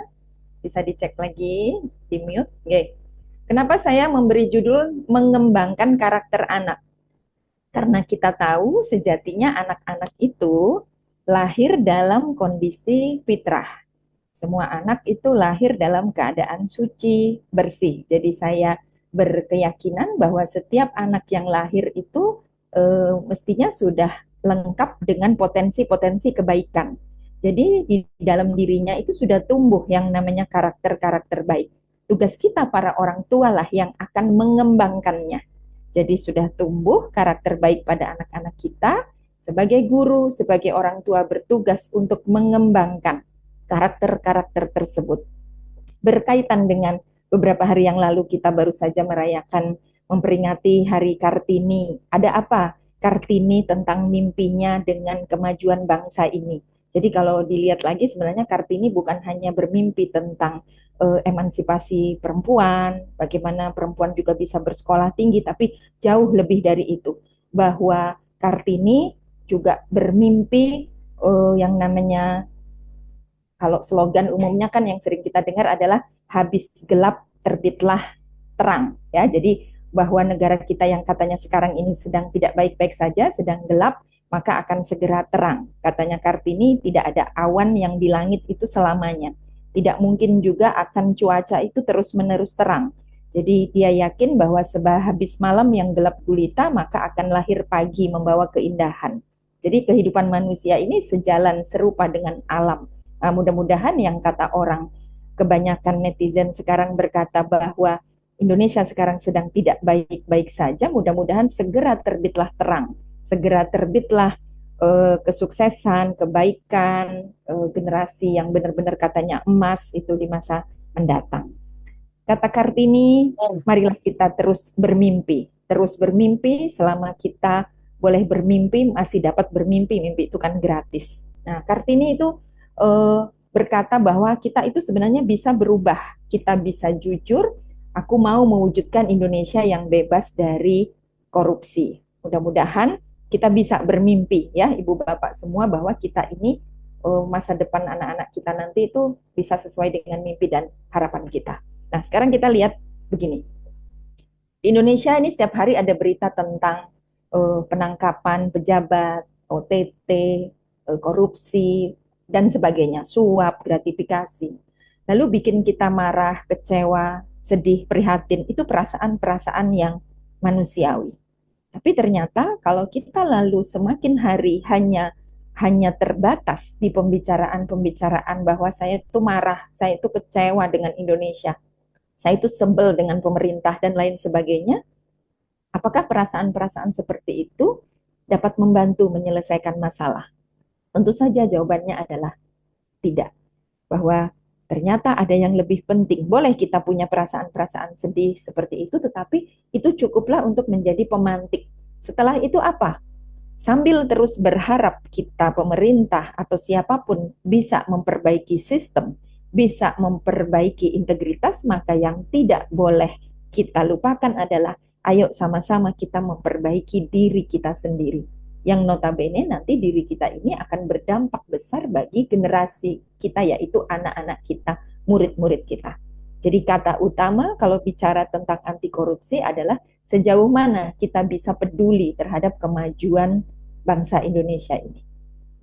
Bisa dicek lagi, di-mute. Oke. Kenapa saya memberi judul mengembangkan karakter anak? Karena kita tahu sejatinya anak-anak itu lahir dalam kondisi fitrah. Semua anak itu lahir dalam keadaan suci, bersih. Jadi saya berkeyakinan bahwa setiap anak yang lahir itu mestinya sudah lengkap dengan potensi-potensi kebaikan. Jadi di dalam dirinya itu sudah tumbuh yang namanya karakter-karakter baik. Tugas kita para orang tua lah yang akan mengembangkannya. Jadi sudah tumbuh karakter baik pada anak-anak kita. Sebagai guru, sebagai orang tua bertugas untuk mengembangkan karakter-karakter tersebut. Berkaitan dengan beberapa hari yang lalu kita baru saja merayakan memperingati Hari Kartini. Ada apa Kartini tentang mimpinya dengan kemajuan bangsa ini? Jadi kalau dilihat lagi sebenarnya Kartini bukan hanya bermimpi tentang emansipasi perempuan, bagaimana perempuan juga bisa bersekolah tinggi, tapi jauh lebih dari itu. Bahwa Kartini juga bermimpi yang namanya, kalau slogan umumnya kan yang sering kita dengar adalah habis gelap terbitlah terang, ya. Jadi bahwa negara kita yang katanya sekarang ini sedang tidak baik-baik saja, sedang gelap, maka akan segera terang. Katanya Kartini, tidak ada awan yang di langit itu selamanya. Tidak mungkin juga akan cuaca itu terus-menerus terang. Jadi dia yakin bahwa habis malam yang gelap gulita, maka akan lahir pagi membawa keindahan. Jadi kehidupan manusia ini sejalan serupa dengan alam. Nah, mudah-mudahan yang kata orang, kebanyakan netizen sekarang berkata bahwa Indonesia sekarang sedang tidak baik-baik saja, mudah-mudahan segera terbitlah terang, segera terbitlah kesuksesan, kebaikan, generasi yang benar-benar katanya emas itu di masa mendatang. Kata Kartini, marilah kita terus bermimpi selama kita boleh bermimpi, masih dapat bermimpi, mimpi itu kan gratis. Nah, Kartini itu berkata bahwa kita itu sebenarnya bisa berubah, kita bisa jujur, aku mau mewujudkan Indonesia yang bebas dari korupsi. Mudah-mudahan kita bisa bermimpi ya Ibu Bapak semua bahwa kita ini masa depan anak-anak kita nanti itu bisa sesuai dengan mimpi dan harapan kita. Nah, sekarang kita lihat begini. Di Indonesia ini setiap hari ada berita tentang penangkapan pejabat, OTT, korupsi, dan sebagainya, suap, gratifikasi. Lalu bikin kita marah, kecewa, sedih, prihatin, itu perasaan-perasaan yang manusiawi. Tapi ternyata kalau kita lalu semakin hari hanya terbatas di pembicaraan-pembicaraan bahwa saya itu marah, saya itu kecewa dengan Indonesia, saya itu sebel dengan pemerintah dan lain sebagainya, apakah perasaan-perasaan seperti itu dapat membantu menyelesaikan masalah? Tentu saja jawabannya adalah tidak. Bahwa ternyata ada yang lebih penting. Boleh kita punya perasaan-perasaan sedih seperti itu, tetapi itu cukuplah untuk menjadi pemantik. Setelah itu apa? Sambil terus berharap kita pemerintah atau siapapun bisa memperbaiki sistem, bisa memperbaiki integritas, maka yang tidak boleh kita lupakan adalah ayo sama-sama kita memperbaiki diri kita sendiri. Yang notabene nanti diri kita ini akan berdampak besar bagi generasi kita, yaitu anak-anak kita, murid-murid kita. Jadi kata utama kalau bicara tentang anti korupsi adalah sejauh mana kita bisa peduli terhadap kemajuan bangsa Indonesia ini.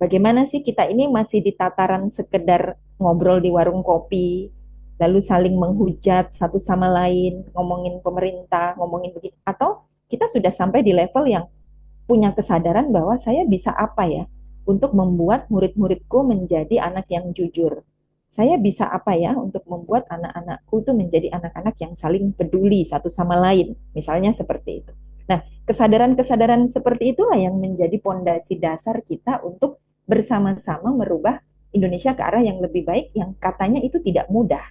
Bagaimana sih kita ini masih di tataran sekedar ngobrol di warung kopi, lalu saling menghujat satu sama lain, ngomongin pemerintah, ngomongin begitu, atau kita sudah sampai di level yang punya kesadaran bahwa saya bisa apa ya untuk membuat murid-muridku menjadi anak yang jujur. Saya bisa apa ya untuk membuat anak-anakku itu menjadi anak-anak yang saling peduli satu sama lain. Misalnya seperti itu. Nah, kesadaran-kesadaran seperti itulah yang menjadi pondasi dasar kita untuk bersama-sama merubah Indonesia ke arah yang lebih baik, yang katanya itu tidak mudah.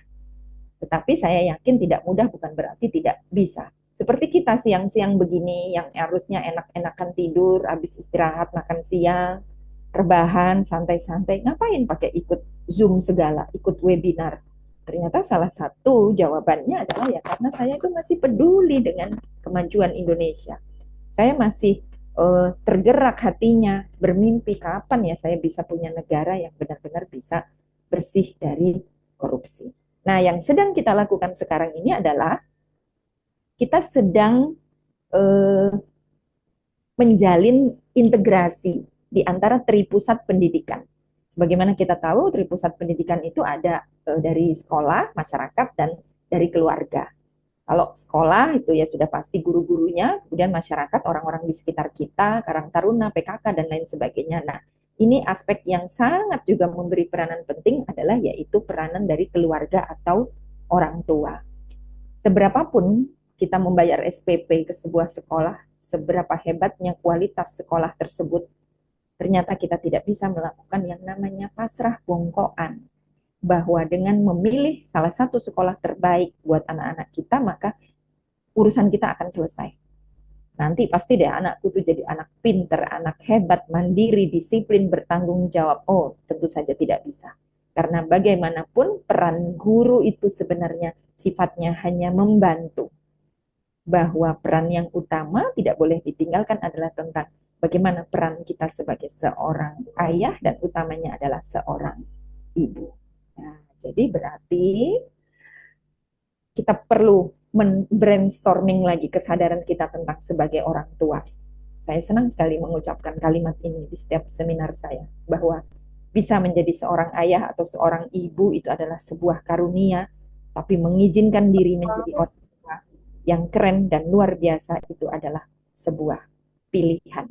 Tetapi saya yakin tidak mudah bukan berarti tidak bisa. Seperti kita siang-siang begini yang harusnya enak-enakan tidur, habis istirahat makan siang, rebahan, santai-santai, ngapain pakai ikut Zoom segala, ikut webinar? Ternyata salah satu jawabannya adalah ya karena saya itu masih peduli dengan kemajuan Indonesia. Saya masih tergerak hatinya, bermimpi kapan ya saya bisa punya negara yang benar-benar bisa bersih dari korupsi. Nah, yang sedang kita lakukan sekarang ini adalah kita sedang menjalin integrasi di antara tripusat pendidikan. Sebagaimana kita tahu, tripusat pendidikan itu ada dari sekolah, masyarakat, dan dari keluarga. Kalau sekolah itu ya sudah pasti guru-gurunya, kemudian masyarakat, orang-orang di sekitar kita, Karang Taruna, PKK, dan lain sebagainya. Nah, ini aspek yang sangat juga memberi peranan penting adalah yaitu peranan dari keluarga atau orang tua. Seberapapun kita membayar SPP ke sebuah sekolah, seberapa hebatnya kualitas sekolah tersebut, ternyata kita tidak bisa melakukan yang namanya pasrah bongkoan. Bahwa dengan memilih salah satu sekolah terbaik buat anak-anak kita, maka urusan kita akan selesai. Nanti pasti deh anakku tuh jadi anak pinter, anak hebat, mandiri, disiplin, bertanggung jawab. Oh, tentu saja tidak bisa. Karena bagaimanapun peran guru itu sebenarnya sifatnya hanya membantu. Bahwa peran yang utama tidak boleh ditinggalkan adalah tentang bagaimana peran kita sebagai seorang ayah dan utamanya adalah seorang ibu. Nah, jadi berarti kita perlu brainstorming lagi kesadaran kita tentang sebagai orang tua. Saya senang sekali mengucapkan kalimat ini di setiap seminar saya, bahwa bisa menjadi seorang ayah atau seorang ibu itu adalah sebuah karunia, tapi mengizinkan diri menjadi orang tua yang keren dan luar biasa itu adalah sebuah pilihan.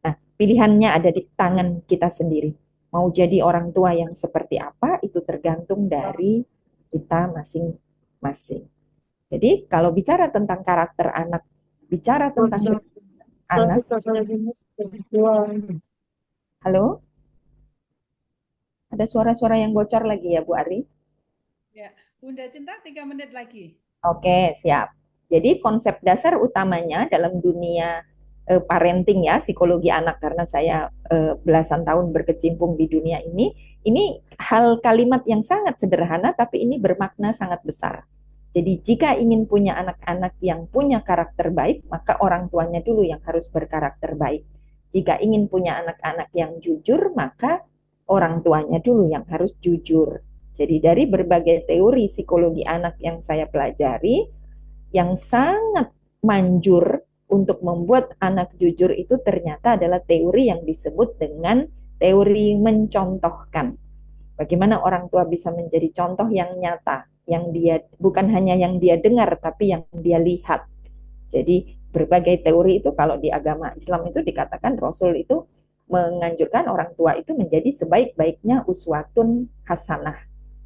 Nah, pilihannya ada di tangan kita sendiri. Mau jadi orang tua yang seperti apa, itu tergantung dari kita masing-masing. Jadi, kalau bicara tentang karakter anak, bicara tentang anak. Halo? Ada suara-suara yang bocor lagi ya, Bu Ari? Ya, Bunda Cinta 3 menit lagi. Oke, siap. Jadi konsep dasar utamanya dalam dunia parenting ya, psikologi anak, karena saya belasan tahun berkecimpung di dunia ini hal kalimat yang sangat sederhana tapi ini bermakna sangat besar. Jadi jika ingin punya anak-anak yang punya karakter baik, maka orang tuanya dulu yang harus berkarakter baik. Jika ingin punya anak-anak yang jujur, maka orang tuanya dulu yang harus jujur. Jadi dari berbagai teori psikologi anak yang saya pelajari, yang sangat manjur untuk membuat anak jujur itu ternyata adalah teori yang disebut dengan teori mencontohkan. Bagaimana orang tua bisa menjadi contoh yang nyata, yang dia bukan hanya yang dia dengar, tapi yang dia lihat. Jadi berbagai teori itu kalau di agama Islam itu dikatakan Rasul itu menganjurkan orang tua itu menjadi sebaik-baiknya uswatun hasanah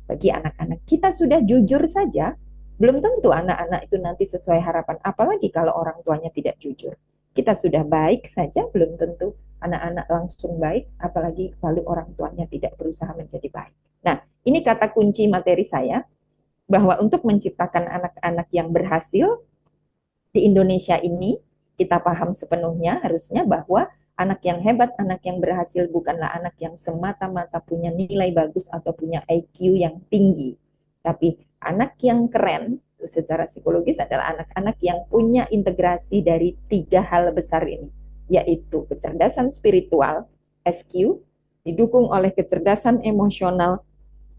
bagi anak-anak. Kita sudah jujur saja, belum tentu anak-anak itu nanti sesuai harapan. Apalagi kalau orang tuanya tidak jujur. Kita sudah baik saja, belum tentu anak-anak langsung baik, apalagi kalau orang tuanya tidak berusaha menjadi baik. Nah, ini kata kunci materi saya, bahwa untuk menciptakan anak-anak yang berhasil di Indonesia ini, kita paham sepenuhnya harusnya bahwa anak yang hebat, anak yang berhasil bukanlah anak yang semata-mata punya nilai bagus atau punya IQ yang tinggi. Tapi anak yang keren, secara psikologis adalah anak-anak yang punya integrasi dari 3 hal besar ini, yaitu kecerdasan spiritual, SQ, didukung oleh kecerdasan emosional,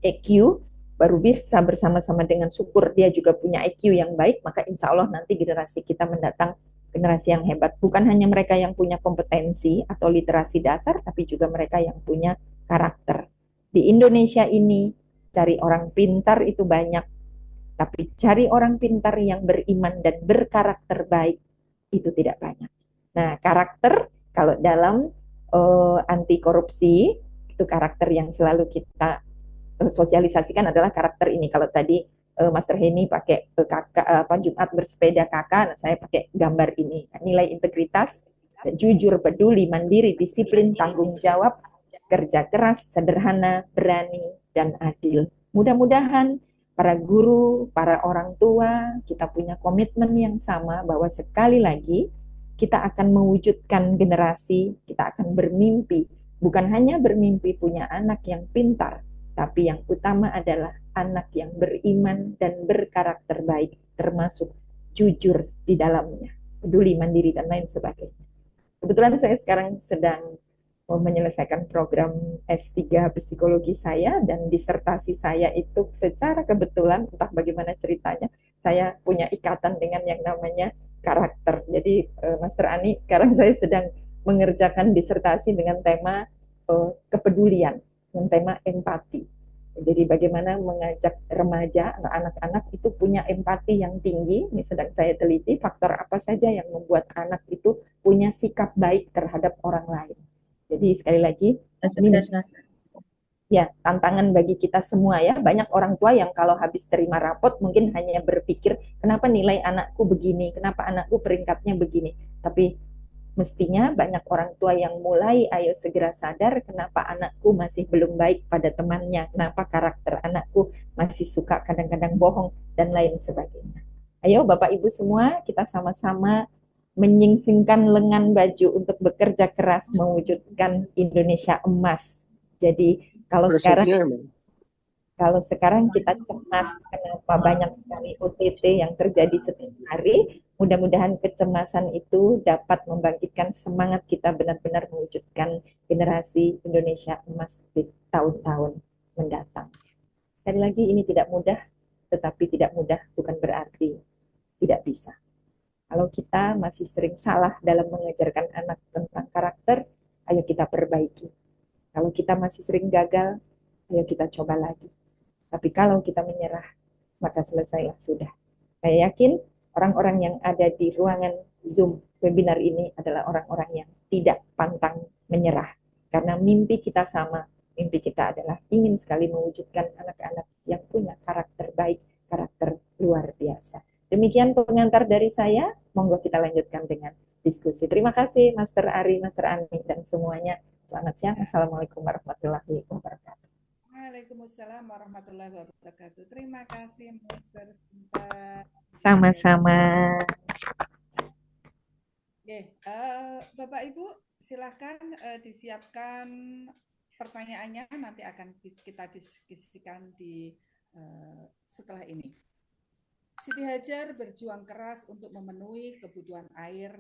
EQ, baru bisa bersama-sama dengan syukur dia juga punya IQ yang baik, maka insya Allah nanti generasi kita mendatang generasi yang hebat. Bukan hanya mereka yang punya kompetensi atau literasi dasar, tapi juga mereka yang punya karakter. Di Indonesia ini, cari orang pintar itu banyak, tapi cari orang pintar yang beriman dan berkarakter baik itu tidak banyak. Nah, karakter kalau dalam anti korupsi itu karakter yang selalu kita sosialisasikan adalah karakter ini. Kalau tadi Master Heni pakai kakak Jumat bersepeda kakak, nah saya pakai gambar ini. Nilai integritas, jujur, peduli, mandiri, disiplin, tanggung jawab, kerja keras, sederhana, berani, dan adil. Mudah-mudahan para guru, para orang tua, kita punya komitmen yang sama bahwa sekali lagi kita akan mewujudkan generasi, kita akan bermimpi, bukan hanya bermimpi punya anak yang pintar, tapi yang utama adalah anak yang beriman dan berkarakter baik, termasuk jujur di dalamnya, peduli, mandiri, dan lain sebagainya. Kebetulan saya sekarang sedang menyelesaikan program S3 psikologi saya, dan disertasi saya itu secara kebetulan, entah bagaimana ceritanya, saya punya ikatan dengan yang namanya karakter. Jadi Master Ani, sekarang saya sedang mengerjakan disertasi dengan tema kepedulian, dengan tema empati. Jadi bagaimana mengajak remaja, anak-anak itu punya empati yang tinggi. Ini sedang saya teliti faktor apa saja yang membuat anak itu punya sikap baik terhadap orang lain. Jadi sekali lagi, Sukses, Mas. ya tantangan bagi kita semua ya. Banyak orang tua yang kalau habis terima rapot mungkin hanya berpikir, kenapa nilai anakku begini, kenapa anakku peringkatnya begini. Tapi mestinya banyak orang tua yang mulai ayo segera sadar kenapa anakku masih belum baik pada temannya, kenapa karakter anakku masih suka kadang-kadang bohong, dan lain sebagainya. Ayo Bapak Ibu semua, kita sama-sama menyingsingkan lengan baju untuk bekerja keras mewujudkan Indonesia emas. Jadi kalau sekarang kita cemas kenapa banyak sekali OTT yang terjadi setiap hari, mudah-mudahan kecemasan itu dapat membangkitkan semangat kita benar-benar mewujudkan generasi Indonesia emas di tahun-tahun mendatang. Sekali lagi ini tidak mudah, tetapi tidak mudah bukan berarti tidak bisa. Kalau kita masih sering salah dalam mengajarkan anak tentang karakter, ayo kita perbaiki. Kalau kita masih sering gagal, ayo kita coba lagi. Tapi kalau kita menyerah, maka selesailah sudah. Saya yakin orang-orang yang ada di ruangan Zoom webinar ini adalah orang-orang yang tidak pantang menyerah. Karena mimpi kita sama, mimpi kita adalah ingin sekali mewujudkan anak-anak yang punya karakter baik, karakter luar biasa. Demikian pengantar dari saya, monggo kita lanjutkan dengan diskusi. Terima kasih Master Ari, Master Ani, dan semuanya. Selamat siang. Assalamualaikum warahmatullahi wabarakatuh. Waalaikumsalam warahmatullahi wabarakatuh. Terima kasih Master Sinta. Sama-sama. Oke, Bapak Ibu silahkan disiapkan pertanyaannya, nanti akan kita diskusikan di setelah ini. Siti Hajar berjuang keras untuk memenuhi kebutuhan air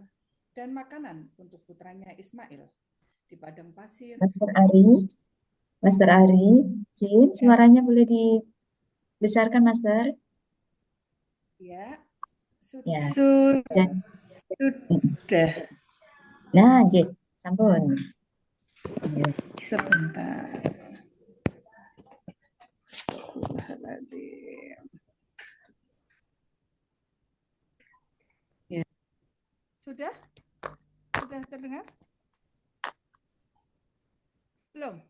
dan makanan untuk putranya Ismail di padang pasir. Master Ari. Master Ari, Jin, suaranya boleh dibesarkan, Master? Ya, Ya, sudah. dan nah, Jin, sampun. Ya. Sebentar. Astagfirullahaladzim. Ya. Sudah? Sudah terdengar? Belum?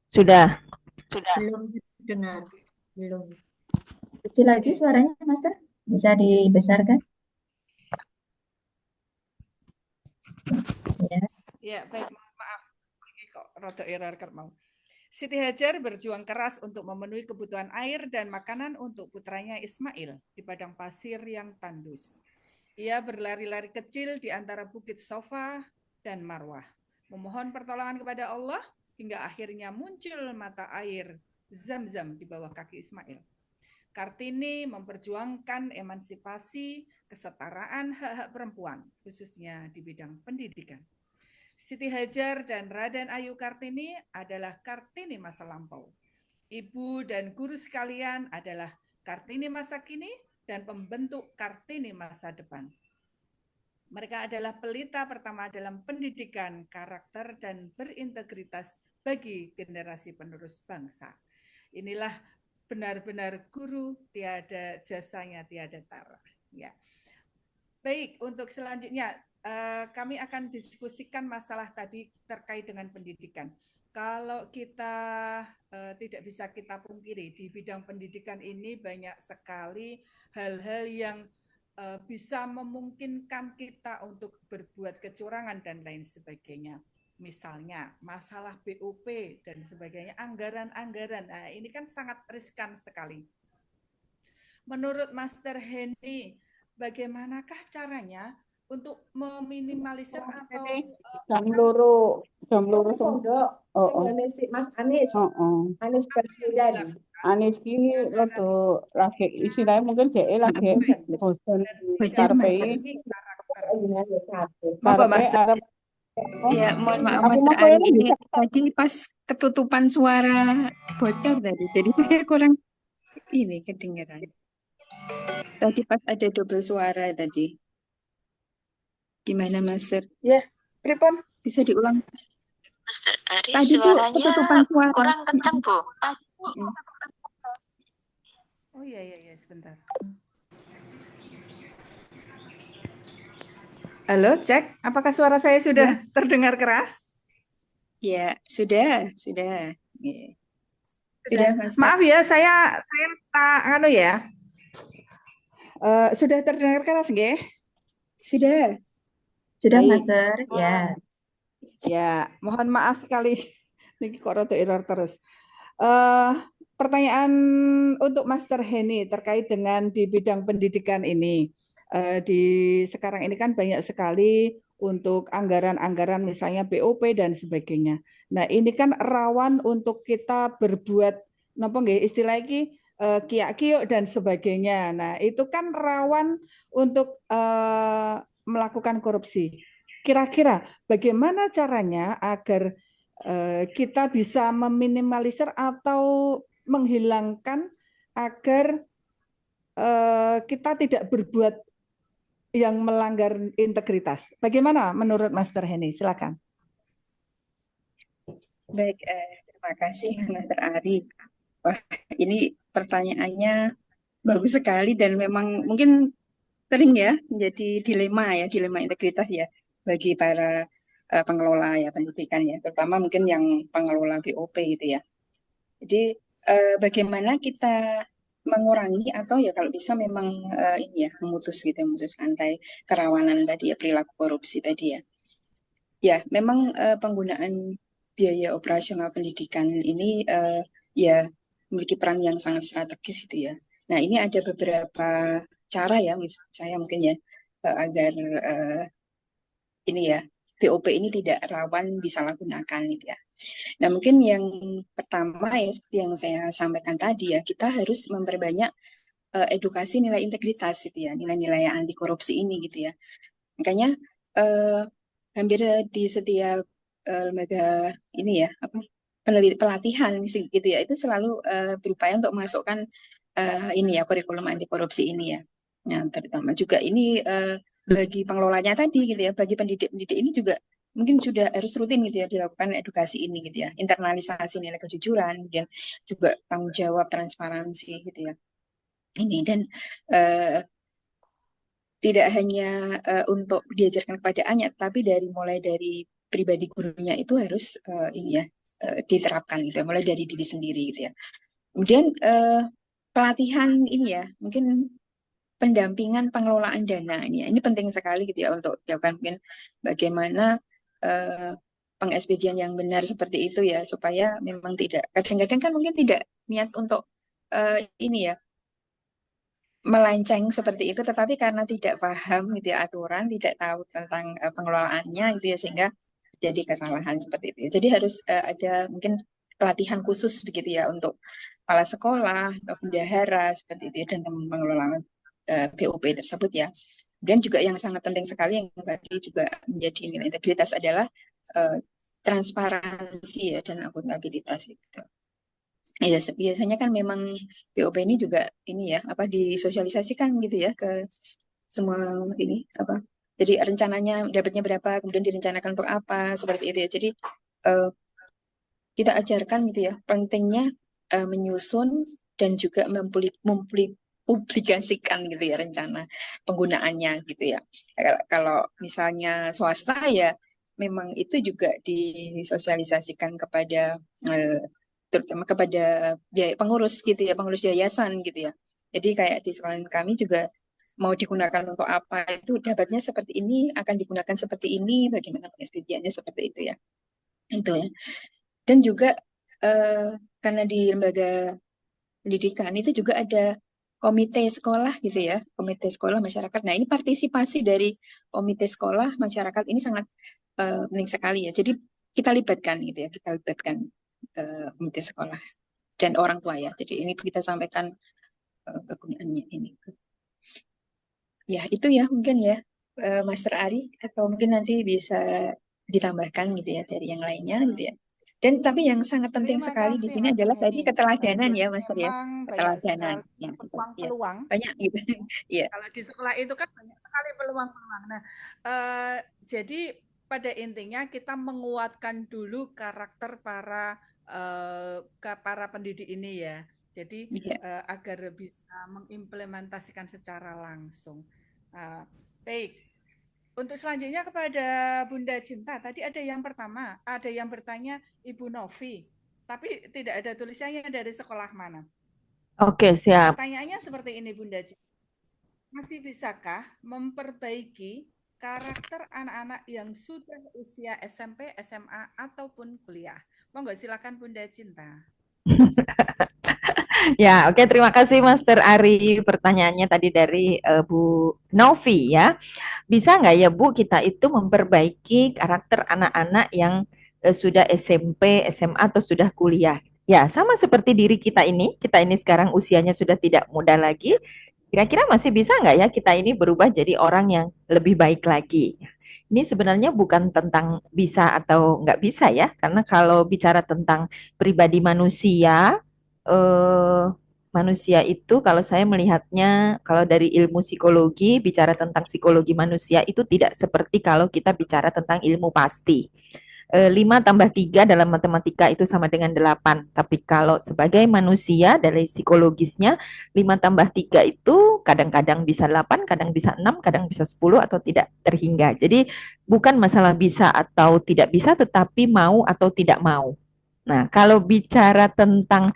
Sudah. Belum dengar. Belum. Kecil lagi suaranya, Master? Bisa dibesarkan? Ya. Ya, baik, mohon maaf. Ini kok rada error mau. Siti Hajar berjuang keras untuk memenuhi kebutuhan air dan makanan untuk putranya Ismail di padang pasir yang tandus. Ia berlari-lari kecil di antara bukit Sofa dan Marwah, memohon pertolongan kepada Allah hingga akhirnya muncul mata air Zam-Zam di bawah kaki Ismail. Kartini memperjuangkan emansipasi, kesetaraan hak-hak perempuan, khususnya di bidang pendidikan. Siti Hajar dan Raden Ayu Kartini adalah Kartini masa lampau. Ibu dan guru sekalian adalah Kartini masa kini dan pembentuk Kartini masa depan. Mereka adalah pelita pertama dalam pendidikan, karakter, dan berintegritas bagi generasi penerus bangsa. Inilah benar-benar guru, tiada jasanya, tiada tara. Ya. Baik, untuk selanjutnya kami akan diskusikan masalah tadi terkait dengan pendidikan. Kalau kita tidak bisa kita pungkiri, di bidang pendidikan ini banyak sekali hal-hal yang bisa memungkinkan kita untuk berbuat kecurangan dan lain sebagainya. Misalnya masalah BOP dan sebagainya, anggaran-anggaran. Nah, ini kan sangat riskan sekali. Menurut Master Hendy, bagaimanakah caranya untuk meminimalisir atau jam loro pondok Mas Anies Anies Baswedan Anies ki rada lagi istilahnya mungkin dhek lagi bosen karepe arep Ya, mohon maaf aku Mas mau Ari, kowe ini bisa tadi pas ketutupan suara bocor tadi, jadi saya kurang ini kedengeran. Tadi pas ada double suara tadi. Gimana, Master? Ya, pripun? Bisa diulang? Master Ari, Tadi tuh suaranya ketutupan suara. kurang kencang, Bu. Oh iya, sebentar. Halo, cek. Apakah suara saya sudah terdengar keras? Ya, sudah. Sudah, Mas. Maaf ya, saya tak ya. Sudah terdengar keras, nggih? Sudah. Sudah, Baik. Master. Ya. Ya, mohon maaf sekali. Ini kok rada error terus. Pertanyaan untuk Master Henny terkait dengan di bidang pendidikan ini. Di sekarang ini kan banyak sekali untuk anggaran-anggaran misalnya BOP dan sebagainya. Nah, ini kan rawan untuk kita berbuat napa nggih istilah iki kiak-kiuk dan sebagainya. Nah, itu kan rawan untuk melakukan korupsi. Kira-kira bagaimana caranya agar kita bisa meminimalisir atau menghilangkan agar kita tidak berbuat yang melanggar integritas. Bagaimana menurut Master Henny? Silakan. Baik, terima kasih Master Ari. Wah, ini pertanyaannya bagus sekali dan memang mungkin sering ya menjadi dilema integritas ya bagi para pengelola ya pendidikan ya, terutama mungkin yang pengelola BOP gitu ya. Jadi bagaimana kita mengurangi atau ya kalau bisa memang ini ya memutus rantai kerawanan tadi ya perilaku korupsi tadi ya. Ya, memang penggunaan biaya operasional pendidikan ini ya memiliki peran yang sangat strategis itu ya. Nah, ini ada beberapa cara ya, saya mungkin ya agar ini ya BOP ini tidak rawan disalahgunakan gitu ya. Nah, mungkin yang pertama ya seperti yang saya sampaikan tadi ya, kita harus memperbanyak edukasi nilai integritas gitu ya, nilai-nilai anti korupsi ini gitu ya. Makanya hampir di setiap lembaga ini ya, pelatihan sih gitu ya, itu selalu berupaya untuk masukkan ini ya kurikulum anti korupsi ini ya. Nah, terutama juga ini bagi pengelolanya tadi gitu ya, bagi pendidik-pendidik ini juga mungkin sudah harus rutin gitu ya dilakukan edukasi ini gitu ya, internalisasi nilai kejujuran, kemudian juga tanggung jawab, transparansi gitu ya. Ini dan tidak hanya untuk diajarkan kepada anak, tapi mulai dari pribadi gurunya itu harus ini ya diterapkan gitu ya, mulai dari diri sendiri gitu ya. Kemudian pelatihan ini ya, mungkin pendampingan pengelolaan dana ini ya, ini penting sekali gitu ya untuk dilakukan, mungkin bagaimana peng-SPJ yang benar seperti itu ya, supaya memang tidak, kadang-kadang kan mungkin tidak niat untuk ini ya melenceng seperti itu, tetapi karena tidak paham gitu ya aturan, tidak tahu tentang pengelolaannya itu ya, sehingga jadi kesalahan seperti itu. Jadi harus ada mungkin pelatihan khusus begitu ya untuk kepala sekolah, bendahara seperti itu ya, dan teman pengelolaan BOP tersebut ya. Dan juga yang sangat penting sekali yang tadi juga menjadi nilai integritas adalah transparansi ya dan akuntabilitas itu. Ya, biasanya kan memang BOP ini juga ini ya apa disosialisasikan gitu ya ke semua ini apa. Jadi rencananya dapatnya berapa, kemudian direncanakan untuk apa seperti itu ya. Jadi kita ajarkan gitu ya pentingnya menyusun dan juga mempublikasikan gitu ya rencana penggunaannya gitu ya. Kalau misalnya swasta ya memang itu juga disosialisasikan kepada terutama kepada pengurus gitu ya, pengurus yayasan gitu ya. Jadi kayak di sekolah kami juga mau digunakan untuk apa, itu dapatnya seperti ini, akan digunakan seperti ini, bagaimana peng-SPJ-nya seperti itu ya. Itu ya. Dan juga karena di lembaga pendidikan itu juga ada komite sekolah gitu ya, komite sekolah masyarakat. Nah, ini partisipasi dari komite sekolah masyarakat ini sangat penting sekali ya. Jadi kita libatkan gitu ya, kita libatkan komite sekolah dan orang tua ya. Jadi ini kita sampaikan kegunaannya ini. Ya itu ya mungkin ya Master Ari, atau mungkin nanti bisa ditambahkan gitu ya dari yang lainnya gitu ya. Dan tapi yang sangat penting Terima sekali di kasih, sini Mas adalah tadi Neni. keteladanan ya Master ya, Memang banyak keteladanan. sekali Ya, gitu. Ya, peluang-peluang. banyak gitu. Ya. Kalau di sekolah itu kan banyak sekali peluang-peluang. Nah, jadi pada intinya kita menguatkan dulu karakter para pendidik ini ya. Jadi agar bisa mengimplementasikan secara langsung. Baik. Untuk selanjutnya kepada Bunda Cinta, tadi ada yang pertama, ada yang bertanya Ibu Novi, tapi tidak ada tulisannya dari sekolah mana. Oke, siap. Pertanyaannya seperti ini Bunda Cinta. Masih bisakah memperbaiki karakter anak-anak yang sudah usia SMP, SMA, ataupun kuliah? Monggo silakan Bunda Cinta. Ya, oke, terima kasih Master Ari. Pertanyaannya tadi dari Bu Novi ya. Bisa nggak ya Bu kita itu memperbaiki karakter anak-anak yang sudah SMP, SMA atau sudah kuliah? Ya, sama seperti diri kita ini sekarang usianya sudah tidak muda lagi. Kira-kira masih bisa nggak ya kita ini berubah jadi orang yang lebih baik lagi? Ini sebenarnya bukan tentang bisa atau nggak bisa ya, karena kalau bicara tentang pribadi manusia, manusia itu kalau saya melihatnya, kalau dari ilmu psikologi, bicara tentang psikologi manusia itu tidak seperti kalau kita bicara tentang ilmu pasti. 5 tambah 3 dalam matematika itu sama dengan 8. Tapi kalau sebagai manusia dari psikologisnya 5 tambah 3 itu kadang-kadang bisa 8, kadang bisa 6, kadang bisa 10 atau tidak terhingga. Jadi bukan masalah bisa atau tidak bisa, tetapi mau atau tidak mau. Nah, kalau bicara tentang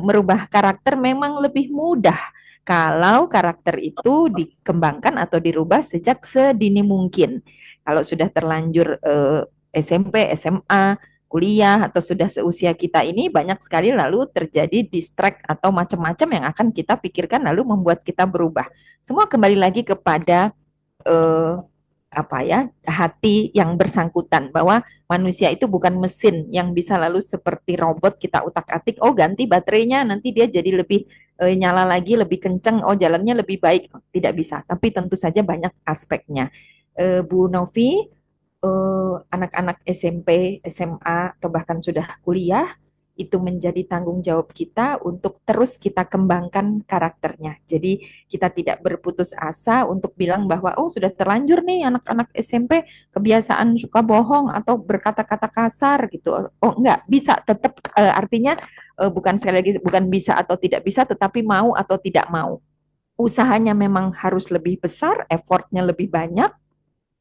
merubah karakter memang lebih mudah kalau karakter itu dikembangkan atau dirubah sejak sedini mungkin. Kalau sudah terlanjur SMP, SMA, kuliah, atau sudah seusia kita ini banyak sekali lalu terjadi distract atau macam-macam yang akan kita pikirkan lalu membuat kita berubah. Semua kembali lagi kepada hati yang bersangkutan, bahwa manusia itu bukan mesin yang bisa lalu seperti robot kita utak-atik, oh ganti baterainya nanti dia jadi lebih nyala lagi, lebih kenceng, oh jalannya lebih baik. Tidak bisa, tapi tentu saja banyak aspeknya. Bu Novi, anak-anak SMP, SMA, atau bahkan sudah kuliah, itu menjadi tanggung jawab kita untuk terus kita kembangkan karakternya. Jadi kita tidak berputus asa untuk bilang bahwa oh sudah terlanjur nih anak-anak SMP kebiasaan suka bohong atau berkata-kata kasar gitu. Oh enggak, bisa tetap artinya bukan sekali lagi bukan bisa atau tidak bisa, tetapi mau atau tidak mau. Usahanya memang harus lebih besar, effortnya lebih banyak.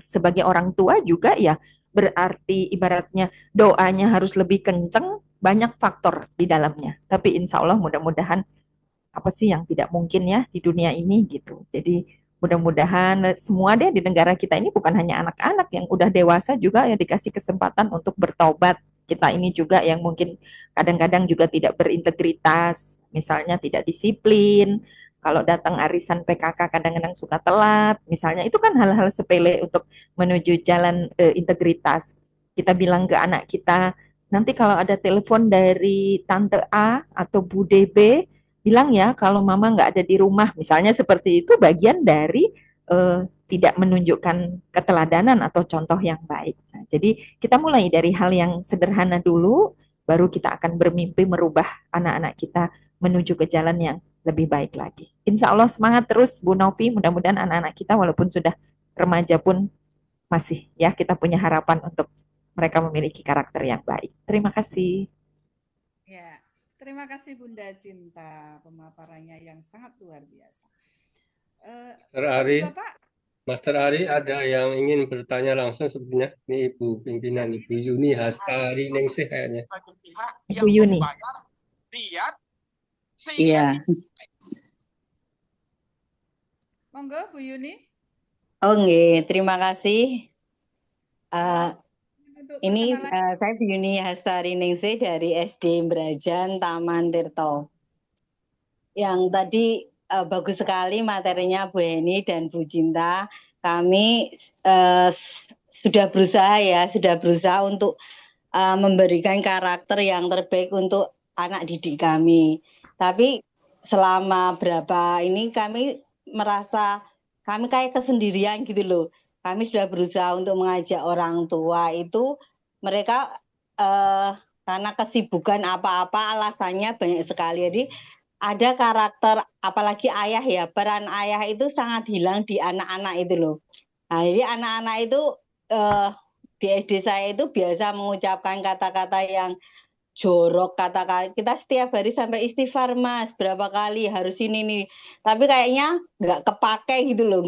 Sebagai orang tua juga ya berarti ibaratnya doanya harus lebih kenceng, banyak faktor di dalamnya. Tapi insya Allah mudah-mudahan apa sih yang tidak mungkin ya di dunia ini gitu. Jadi mudah-mudahan semua deh di negara kita ini bukan hanya anak-anak yang udah dewasa juga yang dikasih kesempatan untuk bertobat. Kita ini juga yang mungkin kadang-kadang juga tidak berintegritas, misalnya tidak disiplin. Kalau datang arisan PKK kadang-kadang suka telat, misalnya itu kan hal-hal sepele untuk menuju jalan integritas. Kita bilang ke anak kita, nanti kalau ada telepon dari Tante A atau Bu DB, bilang ya kalau mama nggak ada di rumah, misalnya seperti itu bagian dari tidak menunjukkan keteladanan atau contoh yang baik. Nah, jadi kita mulai dari hal yang sederhana dulu, baru kita akan bermimpi merubah anak-anak kita menuju ke jalan yang lebih baik lagi. Insya Allah semangat terus Bu Novi, mudah-mudahan anak-anak kita walaupun sudah remaja pun masih ya kita punya harapan untuk mereka memiliki karakter yang baik. Terima kasih. Ya, terima kasih Bunda Cinta pemaparannya yang sangat luar biasa. Master Ari, Bapak, Master Ari ada yang ingin bertanya langsung sepertinya. Ini Ibu pimpinan Ibu Yuni Hastari Ningsih kayaknya. Ibu Yuni. Iya. Monggo Bu Yuni. Oh nggih, terima kasih. Ini saya Bu Yuni Hastari Ningsih dari SD Brajan Taman Tirto. Yang tadi bagus sekali materinya Bu Heni dan Bu Cinta. Kami sudah berusaha untuk memberikan karakter yang terbaik untuk anak didik kami. Tapi selama berapa ini kami merasa kami kayak kesendirian gitu loh. Kami sudah berusaha untuk mengajak orang tua itu, mereka karena kesibukan apa-apa alasannya banyak sekali. Jadi ada karakter, apalagi ayah ya, peran ayah itu sangat hilang di anak-anak itu loh. Nah jadi anak-anak itu di SD saya itu biasa mengucapkan kata-kata yang jorok, kata-kata kita setiap hari sampai istighfar Mas berapa kali harus ini nih, tapi kayaknya nggak kepake gitu loh,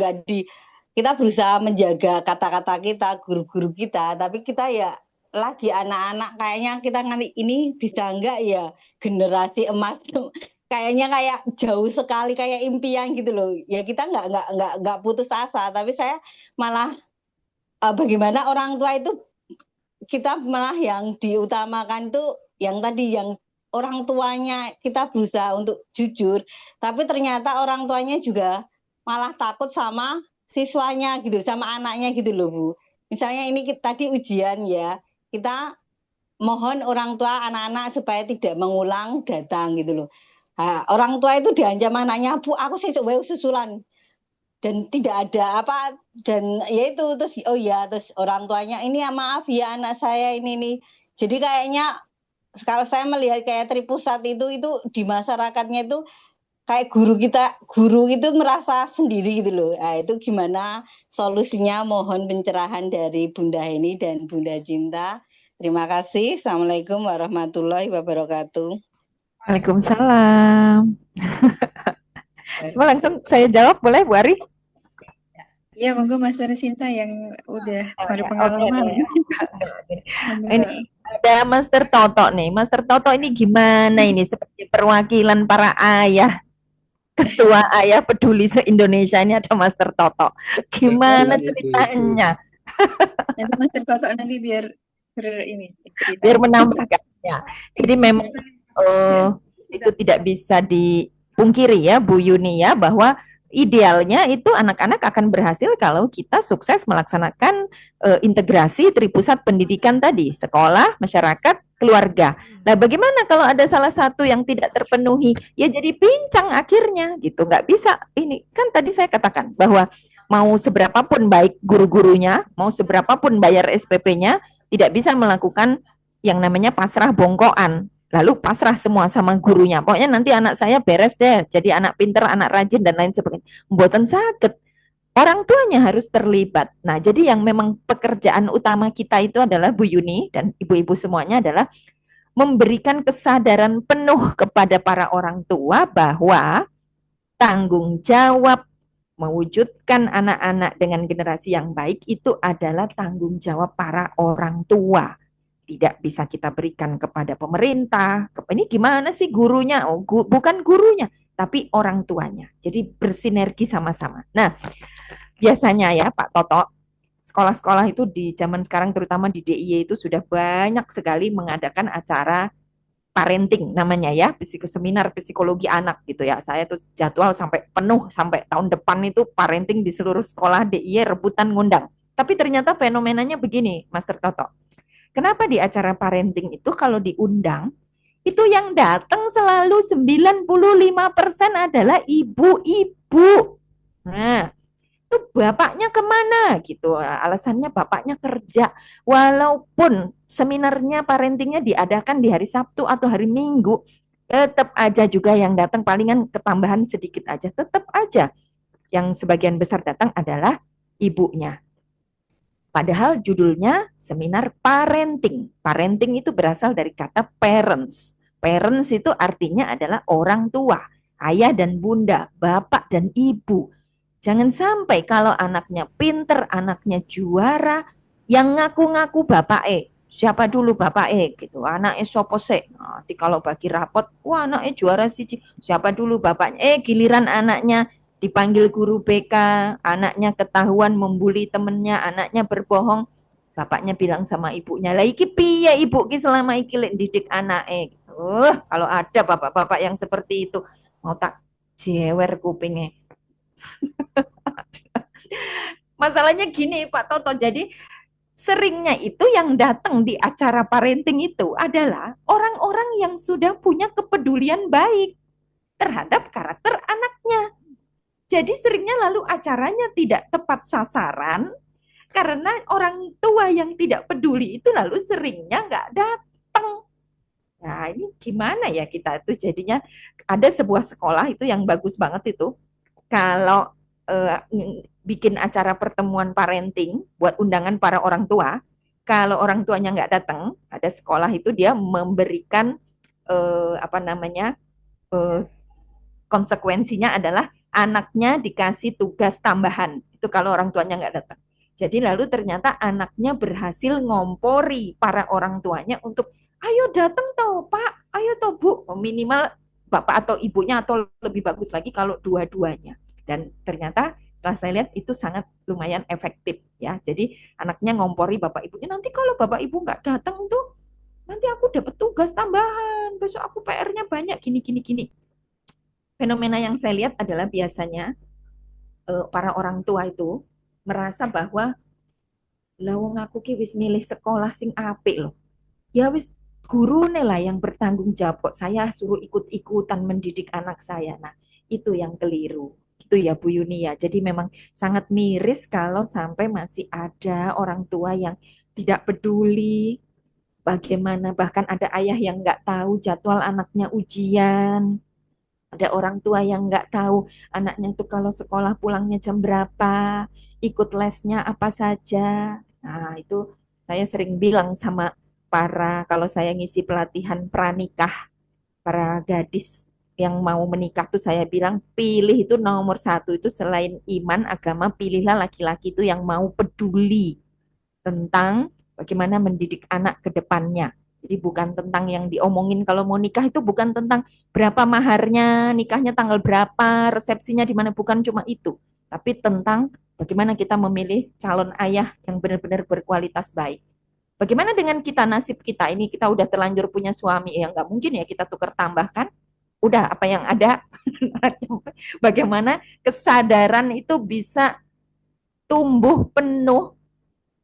kita berusaha menjaga kata-kata kita, guru-guru kita, tapi kita ya lagi anak-anak kayaknya kita nanti ini bisa nggak ya generasi emas tuh kayaknya kayak jauh sekali kayak impian gitu loh ya, kita nggak putus asa, tapi saya malah bagaimana orang tua itu kita malah yang diutamakan tuh yang tadi yang orang tuanya kita berusaha untuk jujur, tapi ternyata orang tuanya juga malah takut sama siswanya gitu, sama anaknya gitu loh Bu. Misalnya ini tadi ujian ya, kita mohon orang tua anak-anak supaya tidak mengulang datang gitu loh. Nah, orang tua itu diancam anaknya, Bu aku sesuk wae susulan, dan tidak ada apa, dan ya itu terus oh ya terus orang tuanya ini ya maaf ya anak saya ini nih. Jadi kayaknya kalau saya melihat kayak Tripusat itu di masyarakatnya itu kayak guru itu merasa sendiri gitu loh. Nah, itu gimana solusinya? Mohon pencerahan dari Bunda Heni dan Bunda Cinta. Terima kasih. Assalamualaikum warahmatullahi wabarakatuh. Waalaikumsalam. Coba langsung saya jawab boleh Bu Ari? Ya, monggo Mas Sinta yang udah berpengalaman. Ini ada Master Toto nih. Master Toto ini gimana ini seperti perwakilan para ayah, ketua ayah peduli se-Indonesia ini ada Master Toto. Gimana ceritanya? Nanti Master Toto nanti biar menambahkannya. Jadi memang itu tidak bisa dipungkiri ya Bu Yuni ya, bahwa idealnya itu anak-anak akan berhasil kalau kita sukses melaksanakan integrasi tripusat pendidikan tadi, sekolah, masyarakat, keluarga. Nah, bagaimana kalau ada salah satu yang tidak terpenuhi? Ya jadi pincang akhirnya gitu, nggak bisa. Ini kan tadi saya katakan bahwa mau seberapapun baik guru-gurunya, mau seberapapun bayar SPP-nya, tidak bisa melakukan yang namanya pasrah bongkoan. Lalu pasrah semua sama gurunya. Pokoknya nanti anak saya beres deh, jadi anak pinter, anak rajin, dan lain sebagainya. Mboten sakit. Orang tuanya harus terlibat. Nah, jadi yang memang pekerjaan utama kita itu adalah Bu Yuni dan ibu-ibu semuanya adalah memberikan kesadaran penuh kepada para orang tua bahwa tanggung jawab mewujudkan anak-anak dengan generasi yang baik itu adalah tanggung jawab para orang tua. Tidak bisa kita berikan kepada pemerintah. Ini gimana sih gurunya? Oh, bukan gurunya, tapi orang tuanya. Jadi bersinergi sama-sama. Nah, biasanya ya Pak Toto, sekolah-sekolah itu di zaman sekarang terutama di DIY itu sudah banyak sekali mengadakan acara parenting namanya ya, seminar psikologi anak gitu ya. Saya tuh jadwal sampai penuh sampai tahun depan itu parenting di seluruh sekolah DIY rebutan ngundang. Tapi ternyata fenomenanya begini, Master Toto. Kenapa di acara parenting itu kalau diundang, itu yang datang selalu 95% adalah ibu-ibu. Nah, itu bapaknya kemana gitu. Alasannya bapaknya kerja. Walaupun seminarnya parentingnya diadakan di hari Sabtu atau hari Minggu, tetap aja juga yang datang palingan ketambahan sedikit aja. Tetap aja yang sebagian besar datang adalah ibunya. Padahal judulnya seminar parenting. Parenting itu berasal dari kata parents. Parents itu artinya adalah orang tua, ayah dan bunda, bapak dan ibu. Jangan sampai kalau anaknya pinter, anaknya juara, yang ngaku-ngaku bapak siapa dulu bapak gitu, anaknya sopo sih. Nanti kalau bagi rapot, wah anaknya juara sih, siapa dulu bapaknya? Giliran anaknya dipanggil guru BK, anaknya ketahuan membuli temennya, anaknya berbohong, bapaknya bilang sama ibunya, lah iki piye ibu ki selama iki lek didik anake. Kalau ada bapak-bapak yang seperti itu, mau tak jewer kupingnya. Masalahnya gini Pak Toto, jadi seringnya itu yang datang di acara parenting itu adalah orang-orang yang sudah punya kepedulian baik terhadap karakter anaknya. Jadi seringnya lalu acaranya tidak tepat sasaran karena orang tua yang tidak peduli itu lalu seringnya nggak datang. Nah ini gimana ya kita itu jadinya ada sebuah sekolah itu yang bagus banget itu kalau bikin acara pertemuan parenting buat undangan para orang tua. Kalau orang tuanya nggak datang, ada sekolah itu dia memberikan konsekuensinya adalah anaknya dikasih tugas tambahan. Itu kalau orang tuanya nggak datang. Jadi lalu ternyata anaknya berhasil ngompori para orang tuanya untuk ayo datang toh Pak, ayo toh Bu. Minimal bapak atau ibunya atau lebih bagus lagi kalau dua-duanya. Dan ternyata setelah saya lihat itu sangat lumayan efektif ya. Jadi anaknya ngompori bapak ibunya, nanti kalau bapak ibu nggak datang tuh nanti aku dapat tugas tambahan, besok aku PR-nya banyak gini. Fenomena yang saya lihat adalah biasanya para orang tua itu merasa bahwa lah wong aku ki wis milih sekolah sing apik loh. Ya wis gurune lah yang bertanggung jawab kok saya suruh ikut-ikutan mendidik anak saya. Nah, itu yang keliru. Itu ya Bu Yuni ya. Jadi memang sangat miris kalau sampai masih ada orang tua yang tidak peduli bagaimana, bahkan ada ayah yang nggak tahu jadwal anaknya ujian. Ada orang tua yang nggak tahu anaknya itu kalau sekolah pulangnya jam berapa, ikut lesnya apa saja. Nah, itu saya sering bilang sama kalau saya ngisi pelatihan pranikah, para gadis yang mau menikah tuh saya bilang pilih itu nomor satu itu selain iman, agama, pilihlah laki-laki itu yang mau peduli tentang bagaimana mendidik anak ke depannya. Jadi bukan tentang yang diomongin kalau mau nikah itu bukan tentang berapa maharnya, nikahnya tanggal berapa, resepsinya di mana, bukan cuma itu. Tapi tentang bagaimana kita memilih calon ayah yang benar-benar berkualitas baik. Bagaimana dengan kita, nasib kita ini, kita udah terlanjur punya suami, ya nggak mungkin ya kita tukar tambahkan. Udah apa yang ada, bagaimana kesadaran itu bisa tumbuh penuh,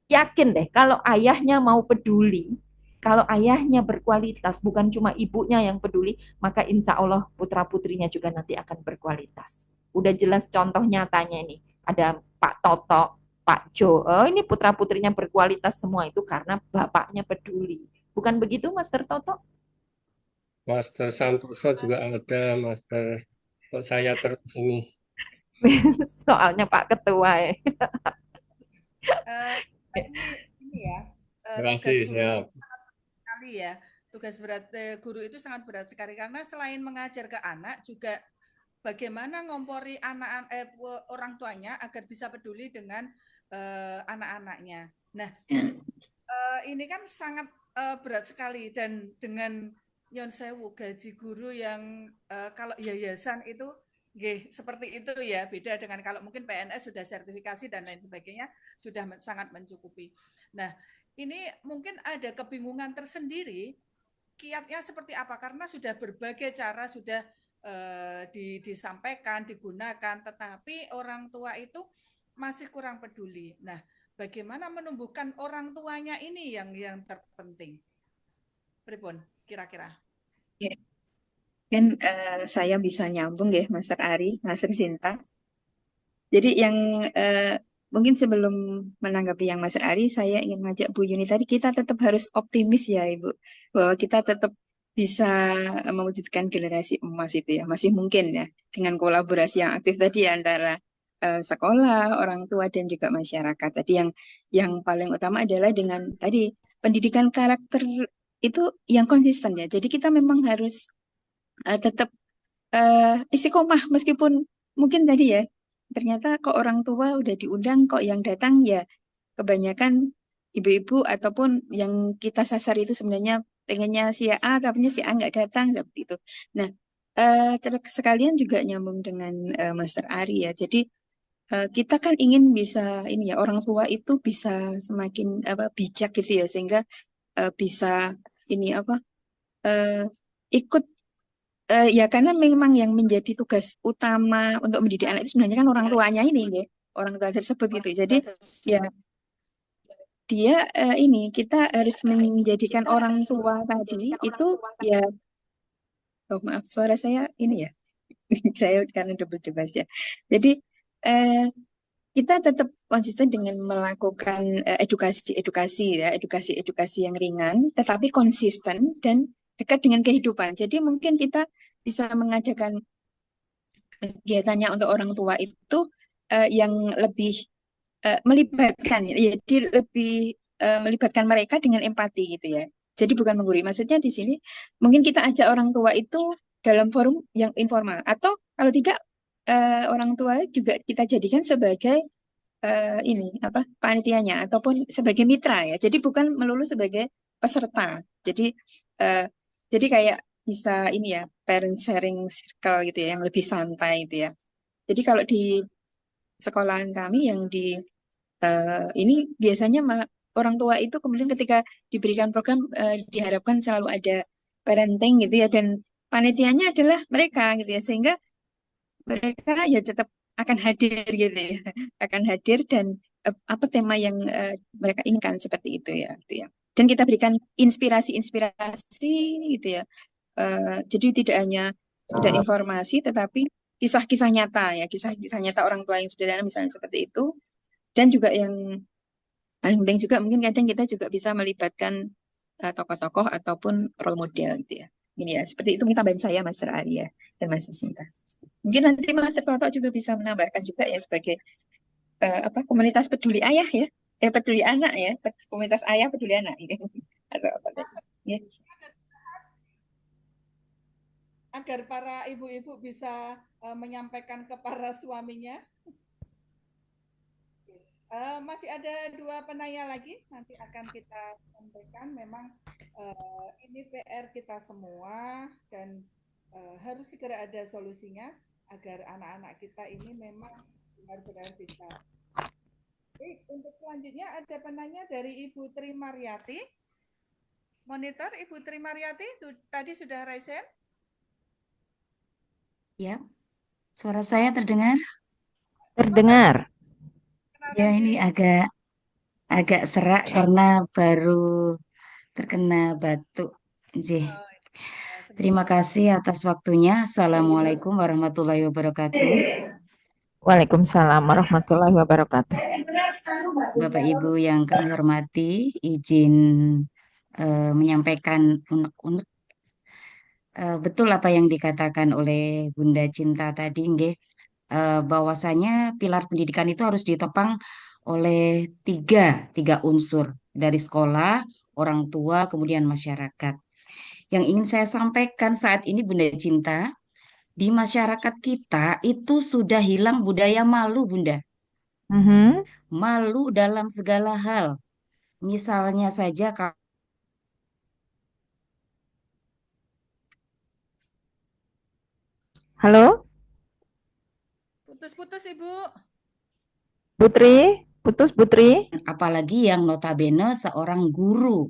yakin deh kalau ayahnya mau peduli, kalau ayahnya berkualitas, bukan cuma ibunya yang peduli, maka insya Allah putra-putrinya juga nanti akan berkualitas. Udah jelas contoh nyatanya ini. Ada Pak Toto, Pak Jo, ini putra-putrinya berkualitas semua itu karena bapaknya peduli. Bukan begitu, Master Toto? Master Santoso juga ada, Master. Kok saya terus ini. Soalnya Pak Ketua ya. Tadi ini ya, Terima tugas kasih, guru siap. sangat sekali ya. Tugas berat guru itu sangat berat sekali karena selain mengajar ke anak juga bagaimana ngompori orang tuanya agar bisa peduli dengan anak-anaknya. Nah, ini kan sangat berat sekali dan dengan Nyon Sewu gaji guru yang kalau yayasan itu seperti itu ya, beda dengan kalau mungkin PNS sudah sertifikasi dan lain sebagainya sudah sangat mencukupi. Nah, ini mungkin ada kebingungan tersendiri kiatnya seperti apa karena sudah berbagai cara sudah disampaikan, digunakan, tetapi orang tua itu masih kurang peduli. Nah, bagaimana menumbuhkan orang tuanya ini yang terpenting? Pripun kira-kira? Ya, kan saya bisa nyambung ya, Master Ari, Master Sinta. Jadi yang mungkin sebelum menanggapi yang Master Ari, saya ingin ngajak Bu Yuni tadi, kita tetap harus optimis ya Ibu, bahwa kita tetap bisa mewujudkan generasi emas itu ya, masih mungkin ya, dengan kolaborasi yang aktif tadi antara sekolah, orang tua dan juga masyarakat. Tadi yang paling utama adalah dengan tadi pendidikan karakter itu yang konsisten ya. Jadi kita memang harus tetap istiqomah meskipun mungkin tadi ya ternyata kok orang tua udah diundang kok yang datang ya kebanyakan ibu-ibu ataupun yang kita sasar itu sebenarnya pengennya si A tapi si A nggak datang seperti itu. Nah, sekalian juga nyambung dengan Master Ari ya. Jadi kita kan ingin bisa ini ya orang tua itu bisa semakin bijak gitu ya sehingga bisa ini ikut ya karena memang yang menjadi tugas utama untuk mendidik anak itu sebenarnya kan orang tuanya ini ya orang tua tersebut gitu. Jadi ya dia ini kita harus menjadikan orang tua tadi itu ya maaf suara saya ini ya saya karena double device ya. Jadi kita tetap konsisten dengan melakukan edukasi yang ringan, tetapi konsisten dan dekat dengan kehidupan. Jadi mungkin kita bisa mengadakan kegiatannya untuk orang tua itu yang lebih melibatkan, jadi lebih melibatkan mereka dengan empati gitu ya. Jadi bukan menggurui. Maksudnya di sini mungkin kita ajak orang tua itu dalam forum yang informal atau kalau tidak orang tua juga kita jadikan sebagai ini panitianya ataupun sebagai mitra ya. Jadi bukan melulu sebagai peserta. Jadi kayak bisa ini ya parent sharing circle gitu ya yang lebih santai gitu ya. Jadi kalau di sekolahan kami yang di ini biasanya orang tua itu kemudian ketika diberikan program diharapkan selalu ada parenting gitu ya dan panitianya adalah mereka gitu ya sehingga mereka ya tetap akan hadir gitu ya akan hadir dan apa tema yang mereka inginkan seperti itu ya gitu ya dan kita berikan inspirasi gitu ya jadi tidak hanya sekedar informasi tetapi kisah-kisah nyata ya kisah-kisah nyata orang tua yang sederhana misalnya seperti itu dan juga yang paling penting juga mungkin kadang kita juga bisa melibatkan tokoh-tokoh ataupun role model gitu ya. Ini ya, seperti itu tambahan saya Master Arya dan Master Sinta. Mungkin nanti Master Toto juga bisa menambahkan juga ya sebagai komunitas peduli ayah ya, peduli anak ya, komunitas ayah peduli anak ya. Atau apa tadi? Ya. Agar para ibu-ibu bisa menyampaikan ke para suaminya. Masih ada 2 penanya lagi, nanti akan kita sampaikan. Memang ini PR kita semua dan harus segera ada solusinya agar anak-anak kita ini memang benar-benar bisa. Oke, untuk selanjutnya ada penanya dari Ibu Tri Mariati. Monitor Ibu Tri Mariati, tadi sudah raise hand? Ya, suara saya terdengar? Terdengar. Ya ini agak serak karena baru terkena batuk. Terima kasih atas waktunya. Assalamualaikum warahmatullahi wabarakatuh. Waalaikumsalam warahmatullahi wabarakatuh. Bapak Ibu yang kami hormati, izin menyampaikan unek-unek betul apa yang dikatakan oleh Bunda Cinta tadi, nggih. Bahwasanya pilar pendidikan itu harus ditopang oleh tiga unsur dari sekolah, orang tua, kemudian masyarakat. Yang ingin saya sampaikan saat ini Bunda Cinta, di masyarakat kita itu sudah hilang budaya malu, Bunda. Malu dalam segala hal. Misalnya saja Halo, Putus-putus Ibu. Putri, putus Putri. apalagi yang notabene seorang guru.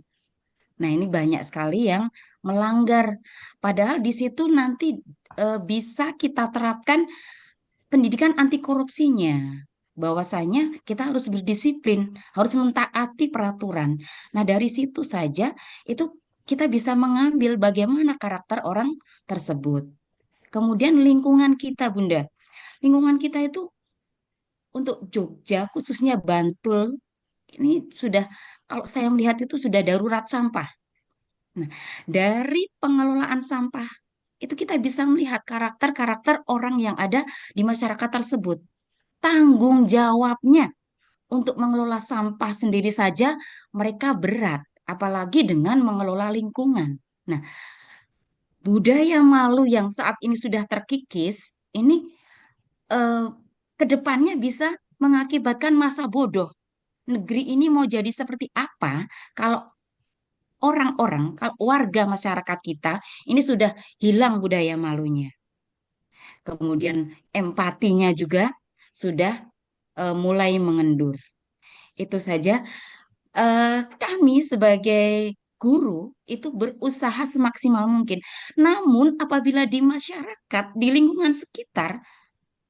Nah, ini banyak sekali yang melanggar. Padahal di situ nanti bisa kita terapkan pendidikan anti korupsinya. Bahwasanya kita harus berdisiplin, harus mentaati peraturan. Nah, dari situ saja itu kita bisa mengambil bagaimana karakter orang tersebut. Kemudian lingkungan kita, Bunda. Lingkungan kita itu untuk Jogja, khususnya Bantul, ini sudah, kalau saya melihat itu sudah darurat sampah. Nah, dari pengelolaan sampah, itu kita bisa melihat karakter-karakter orang yang ada di masyarakat tersebut. Tanggung jawabnya untuk mengelola sampah sendiri saja mereka berat, apalagi dengan mengelola lingkungan. Nah, budaya malu yang saat ini sudah terkikis, ini eh, ke depannya bisa mengakibatkan masa bodoh. Negeri ini mau jadi seperti apa kalau orang-orang, kalau warga masyarakat kita ini sudah hilang budaya malunya. Kemudian empatinya juga sudah mulai mengendur. Itu saja. Kami sebagai guru itu berusaha semaksimal mungkin. Namun apabila di masyarakat, di lingkungan sekitar,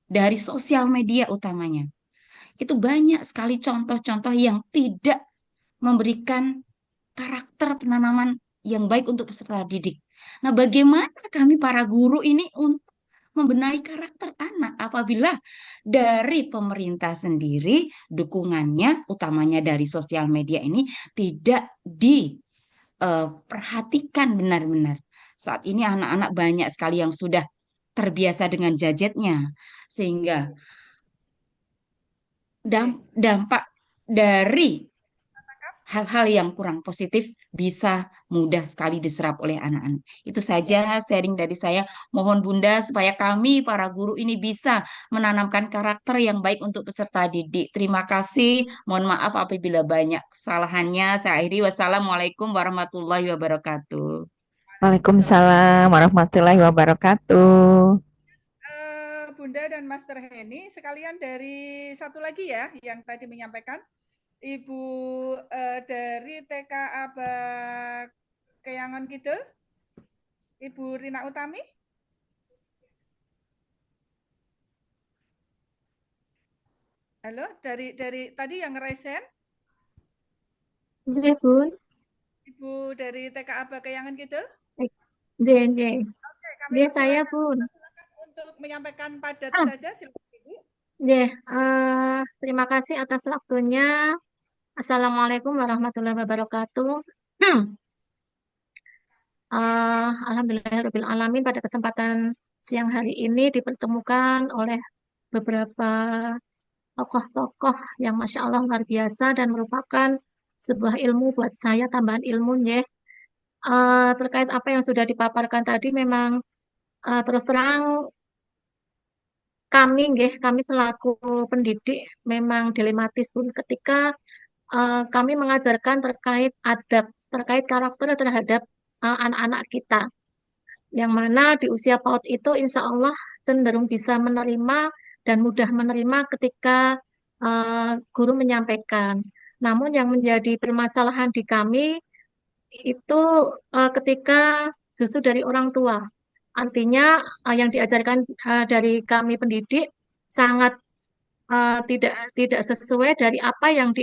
dari sosial media utamanya, itu banyak sekali contoh-contoh yang tidak memberikan karakter penanaman yang baik untuk peserta didik. Nah, bagaimana kami para guru ini untuk membenahi karakter anak apabila dari pemerintah sendiri dukungannya utamanya dari sosial media ini tidak diperhatikan benar-benar. Saat ini anak-anak banyak sekali yang sudah terbiasa dengan gadgetnya sehingga dampak dari hal-hal yang kurang positif bisa mudah sekali diserap oleh anak-anak. Itu saja sharing dari saya. Mohon Bunda supaya kami para guru ini bisa menanamkan karakter yang baik untuk peserta didik. Terima kasih. Mohon maaf apabila banyak kesalahannya. Saya akhiri. Wassalamualaikum warahmatullahi wabarakatuh. Waalaikumsalam warahmatullahi wabarakatuh. Bunda dan Master Heni, sekalian dari satu lagi ya yang tadi menyampaikan, Ibu dari TK Aba Keyangan Kidul, Ibu Rina Utami. Halo, dari tadi yang resen? Nggih, Bun. Ibu dari TK Aba Keyangan Kidul? Nggih, nggih. Oke, kami Nggih, saya, Bun. untuk menyampaikan padat saja, silakan Ibu. Nggih, terima kasih atas waktunya. Assalamualaikum warahmatullahi wabarakatuh. Alhamdulillahirabbil alamin, pada kesempatan siang hari ini dipertemukan oleh beberapa tokoh-tokoh yang Masya Allah luar biasa dan merupakan sebuah ilmu buat saya, tambahan ilmu nggih. Terkait apa yang sudah dipaparkan tadi memang terus terang kami selaku pendidik memang dilematis Bun ketika kami mengajarkan terkait adab, terkait karakter terhadap anak-anak kita. Yang mana di usia PAUD itu insya Allah cenderung bisa menerima dan mudah menerima ketika guru menyampaikan. Namun yang menjadi permasalahan di kami itu ketika justru dari orang tua. Artinya yang diajarkan dari kami pendidik sangat tidak sesuai dari apa yang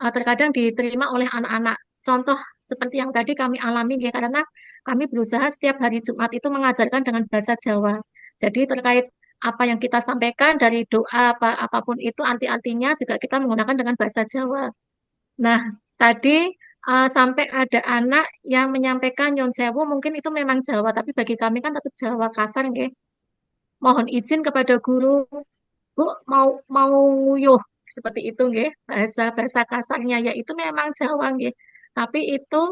terkadang diterima oleh anak-anak. Contoh seperti yang tadi kami alami ya, karena kami berusaha setiap hari Jumat itu mengajarkan dengan bahasa Jawa. Jadi terkait apa yang kita sampaikan dari doa apapun itu arti-artinya juga kita menggunakan dengan bahasa Jawa. Nah, tadi sampai ada anak yang menyampaikan Nyon Sewu mungkin itu memang Jawa, tapi bagi kami kan tetap Jawa kasar nggih. Mohon izin kepada guru, Bu, mau nguyuh seperti itu nggih. Bahasa kasarnya yaitu memang Jawa nggih. Tapi itu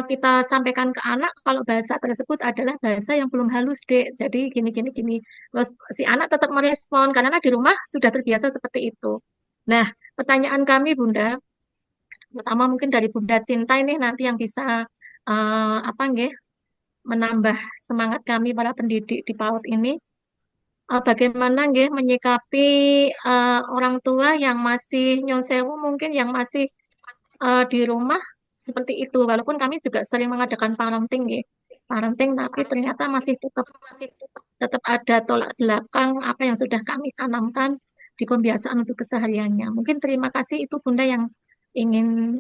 kita sampaikan ke anak kalau bahasa tersebut adalah bahasa yang belum halus, Dek. Jadi gini gini gini. Terus si anak tetap merespon karena di rumah sudah terbiasa seperti itu. Nah, pertanyaan kami Bunda, terutama mungkin dari Bunda Cinta ini nanti yang bisa apa nggih menambah semangat kami para pendidik di PAUD ini, bagaimana nggih menyikapi orang tua yang masih nyun sewu mungkin yang masih di rumah seperti itu, walaupun kami juga sering mengadakan parenting nggih. Parenting tapi ternyata masih tetap ada tolak belakang apa yang sudah kami tanamkan di pembiasaan untuk kesehariannya. Mungkin terima kasih itu Bunda yang ingin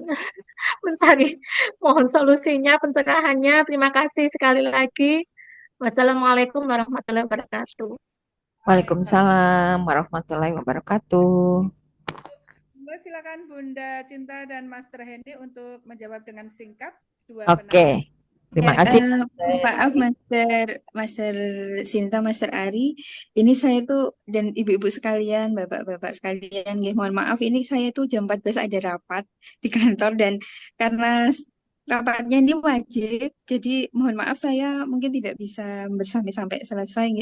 mencari mohon solusinya, pencerahannya. Terima kasih sekali lagi. Wassalamualaikum warahmatullahi wabarakatuh. Waalaikumsalam warahmatullahi wabarakatuh. Mbak, silakan Bunda Cinta dan Master Hendy untuk menjawab dengan singkat dua Oke. Terima kasih. Maaf Master Sinta, Master Ari, ini saya tuh dan ibu-ibu sekalian, bapak-bapak sekalian, mohon maaf ini saya tuh jam 14 ada rapat di kantor dan karena rapatnya ini wajib, jadi mohon maaf saya mungkin tidak bisa sampai selesai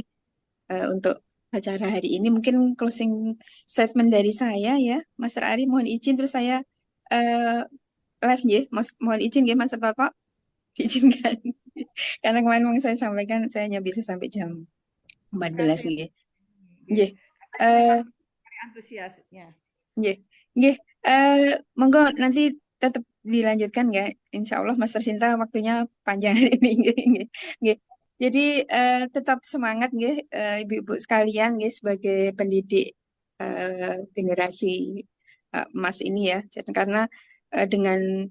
untuk acara hari ini. Mungkin closing statement dari saya ya, Master Ari, mohon izin terus saya live ya, mohon izin ya Master Toto. Diizinkan karena kemarin memang saya sampaikan saya hanya bisa sampai jam 14 nggih. Nggih. Antusiasnya. Nggih. Nggih. Monggo nanti tetap dilanjutkan ya. Insya Allah Master Sinta waktunya panjang hari ini nggih. Jadi tetap semangat nggih ibu-ibu sekalian nggih sebagai pendidik generasi emas ini ya. Karena dengan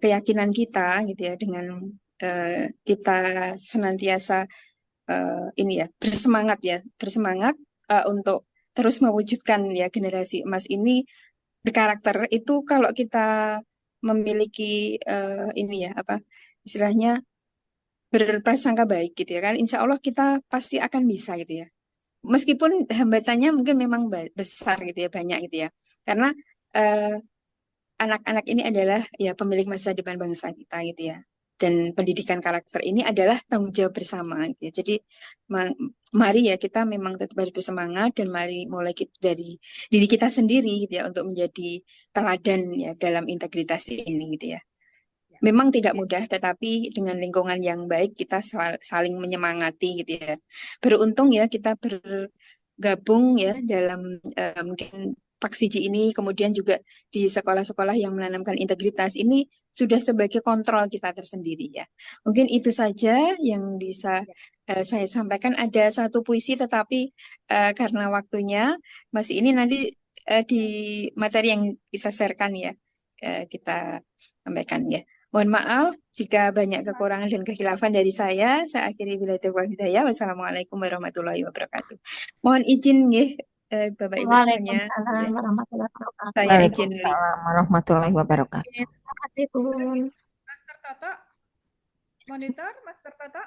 keyakinan kita gitu ya, dengan kita senantiasa ini ya bersemangat untuk terus mewujudkan ya generasi emas ini berkarakter itu. Kalau kita memiliki ini ya apa istilahnya berprasangka baik gitu ya kan, insya Allah kita pasti akan bisa gitu ya, meskipun hambatannya mungkin memang besar gitu ya, banyak gitu ya, karena anak-anak ini adalah ya pemilik masa depan bangsa kita gitu ya. Dan pendidikan karakter ini adalah tanggung jawab bersama gitu ya. Jadi mari ya kita memang tetap harus bersemangat dan mari mulai dari diri kita sendiri gitu ya untuk menjadi teladan ya dalam integritas ini gitu ya. Memang tidak mudah tetapi dengan lingkungan yang baik kita saling menyemangati gitu ya. Beruntung ya kita bergabung ya dalam mungkin Paksiji ini, kemudian juga di sekolah-sekolah yang menanamkan integritas ini sudah sebagai kontrol kita tersendiri ya. Mungkin itu saja yang bisa saya sampaikan. Ada satu puisi tetapi karena waktunya masih ini nanti di materi yang kita sharekan ya kita sampaikan ya. Mohon maaf jika banyak kekurangan dan kekhilafan dari saya. Saya akhiri bila taufiq hidayah. Wassalamualaikum warahmatullahi wabarakatuh. Mohon izin ya. Bapak Ibu semuanya. Waalaikumsalam warahmatullahi wabarakatuh. Saya izin. Waalaikumsalam warahmatullahi wabarakatuh. Terima kasih Bun. Master Toto, monitor Master Toto.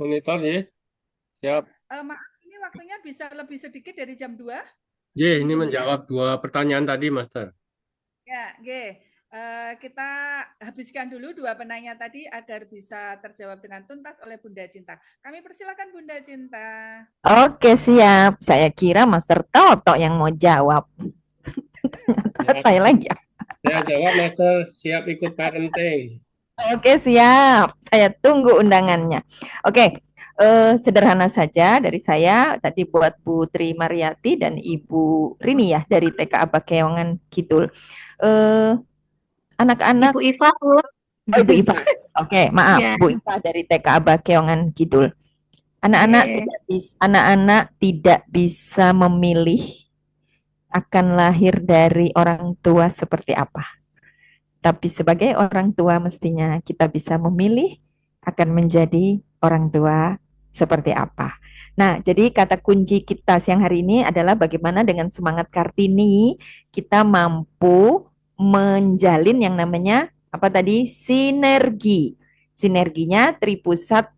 Monitor ya. Siap. Maaf ini waktunya bisa lebih sedikit dari jam 2. Ini menjawab 2 pertanyaan tadi, Master. Ya, kita habiskan dulu 2 penanya tadi agar bisa terjawab dengan tuntas oleh Bunda Cinta. Kami persilakan Bunda Cinta. Oke, siap. Saya kira Master Toto yang mau jawab. Ternyata saya lagi. Saya jawab, Master. Siap ikut parenting. Oke, siap. Saya tunggu undangannya. Oke, sederhana saja dari saya. Tadi buat Putri Mariati dan Ibu Rini ya dari TK Abakeongan Kidul. Anak-anak Ibu Iva, Ibu Iva. Oke, maaf, Ya. Bu Iva dari TK Abakeongan Kidul. Anak-anak tidak bisa memilih akan lahir dari orang tua seperti apa. Tapi sebagai orang tua mestinya kita bisa memilih akan menjadi orang tua seperti apa. Nah, jadi kata kunci kita siang hari ini adalah bagaimana dengan semangat Kartini kita mampu menjalin yang namanya apa tadi? Sinergi. Sinerginya tripusat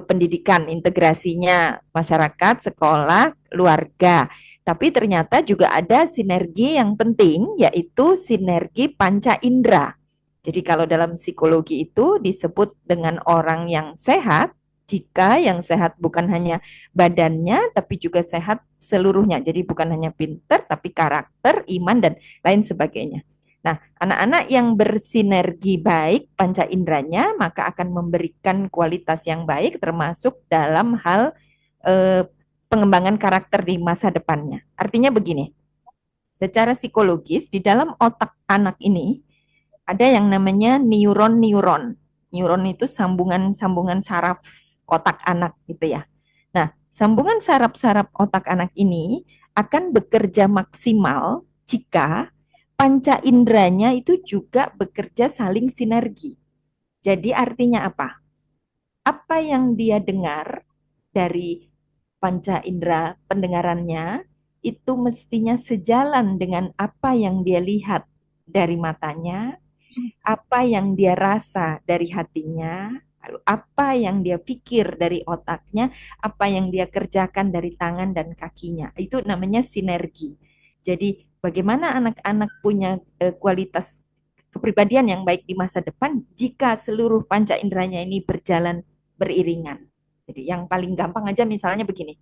pendidikan, integrasinya masyarakat, sekolah, keluarga. Tapi ternyata juga ada sinergi yang penting, yaitu sinergi panca indera. Jadi kalau dalam psikologi itu disebut dengan orang yang sehat, jika yang sehat bukan hanya badannya, tapi juga sehat seluruhnya. Jadi bukan hanya pinter, tapi karakter, iman, dan lain sebagainya. Nah, anak-anak yang bersinergi baik panca inderanya, maka akan memberikan kualitas yang baik, termasuk dalam hal pengembangan karakter di masa depannya. Artinya begini, secara psikologis, di dalam otak anak ini, ada yang namanya neuron-neuron. Neuron itu sambungan-sambungan saraf otak anak gitu ya. Nah, sambungan saraf-saraf otak anak ini akan bekerja maksimal jika panca inderanya itu juga bekerja saling sinergi. Jadi artinya apa? Apa yang dia dengar dari panca indera pendengarannya itu mestinya sejalan dengan apa yang dia lihat dari matanya, apa yang dia rasa dari hatinya, lalu apa yang dia pikir dari otaknya, apa yang dia kerjakan dari tangan dan kakinya. Itu namanya sinergi. Jadi bagaimana anak-anak punya kualitas kepribadian yang baik di masa depan jika seluruh panca inderanya ini berjalan beriringan. Jadi yang paling gampang aja misalnya begini,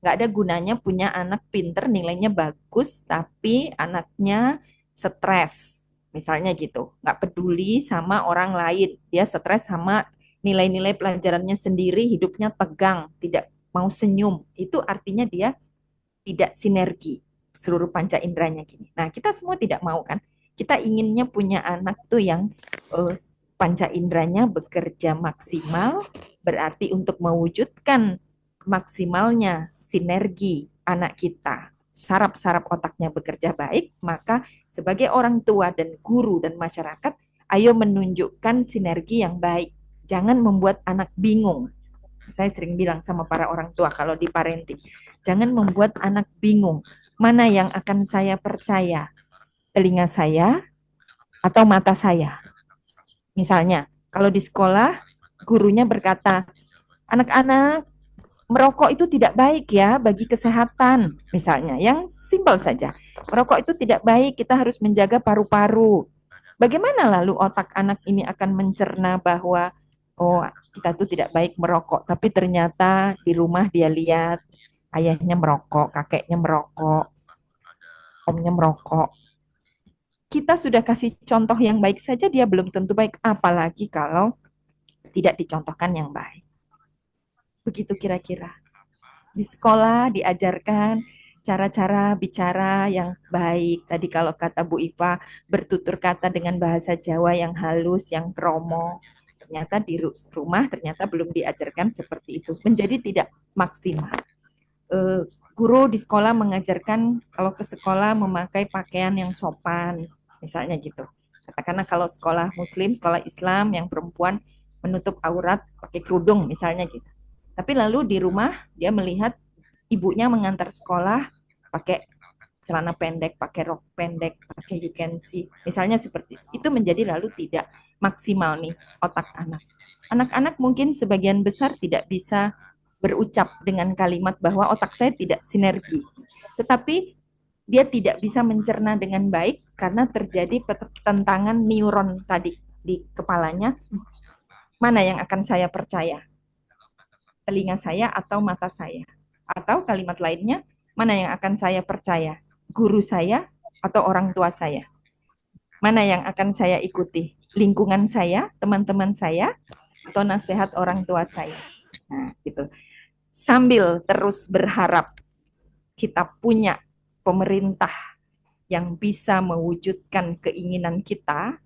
nggak ada gunanya punya anak pinter, nilainya bagus, tapi anaknya stres. Misalnya gitu, nggak peduli sama orang lain, dia stres sama nilai-nilai pelajarannya sendiri, hidupnya tegang, tidak mau senyum. Itu artinya dia tidak sinergi seluruh panca inderanya gini. Nah, kita semua tidak mau kan? Kita inginnya punya anak tuh yang panca inderanya bekerja maksimal, berarti untuk mewujudkan maksimalnya sinergi anak kita, saraf-saraf otaknya bekerja baik, maka sebagai orang tua dan guru dan masyarakat, ayo menunjukkan sinergi yang baik. Jangan membuat anak bingung. Saya sering bilang sama para orang tua kalau di parenting, jangan membuat anak bingung. Mana yang akan saya percaya? Telinga saya atau mata saya? Misalnya, kalau di sekolah, gurunya berkata, anak-anak, merokok itu tidak baik ya bagi kesehatan. Misalnya, yang simpel saja. Merokok itu tidak baik, kita harus menjaga paru-paru. Bagaimana lalu otak anak ini akan mencerna bahwa, oh kita itu tidak baik merokok, tapi ternyata di rumah dia lihat ayahnya merokok, kakeknya merokok, omnya merokok. Kita sudah kasih contoh yang baik saja, dia belum tentu baik, apalagi kalau tidak dicontohkan yang baik. Begitu kira-kira. Di sekolah diajarkan cara-cara bicara yang baik. Tadi kalau kata Bu Iva, bertutur kata dengan bahasa Jawa yang halus, yang kromo. Ternyata di rumah ternyata belum diajarkan seperti itu. Menjadi tidak maksimal. Guru di sekolah mengajarkan kalau ke sekolah memakai pakaian yang sopan, misalnya gitu. Katakanlah kalau sekolah Muslim, sekolah Islam yang perempuan menutup aurat pakai kerudung, misalnya gitu. Tapi lalu di rumah dia melihat ibunya mengantar sekolah pakai celana pendek, pakai rok pendek, pakai you can see. Misalnya seperti itu menjadi lalu tidak maksimal nih otak anak. Anak-anak mungkin sebagian besar tidak bisa berucap dengan kalimat bahwa otak saya tidak sinergi. Tetapi dia tidak bisa mencerna dengan baik karena terjadi pertentangan neuron tadi di kepalanya. Mana yang akan saya percaya? Telinga saya atau mata saya? Atau kalimat lainnya, mana yang akan saya percaya? Guru saya atau orang tua saya? Mana yang akan saya ikuti? Lingkungan saya, teman-teman saya, atau nasihat orang tua saya? Nah, gitu. Sambil terus berharap kita punya pemerintah yang bisa mewujudkan keinginan kita,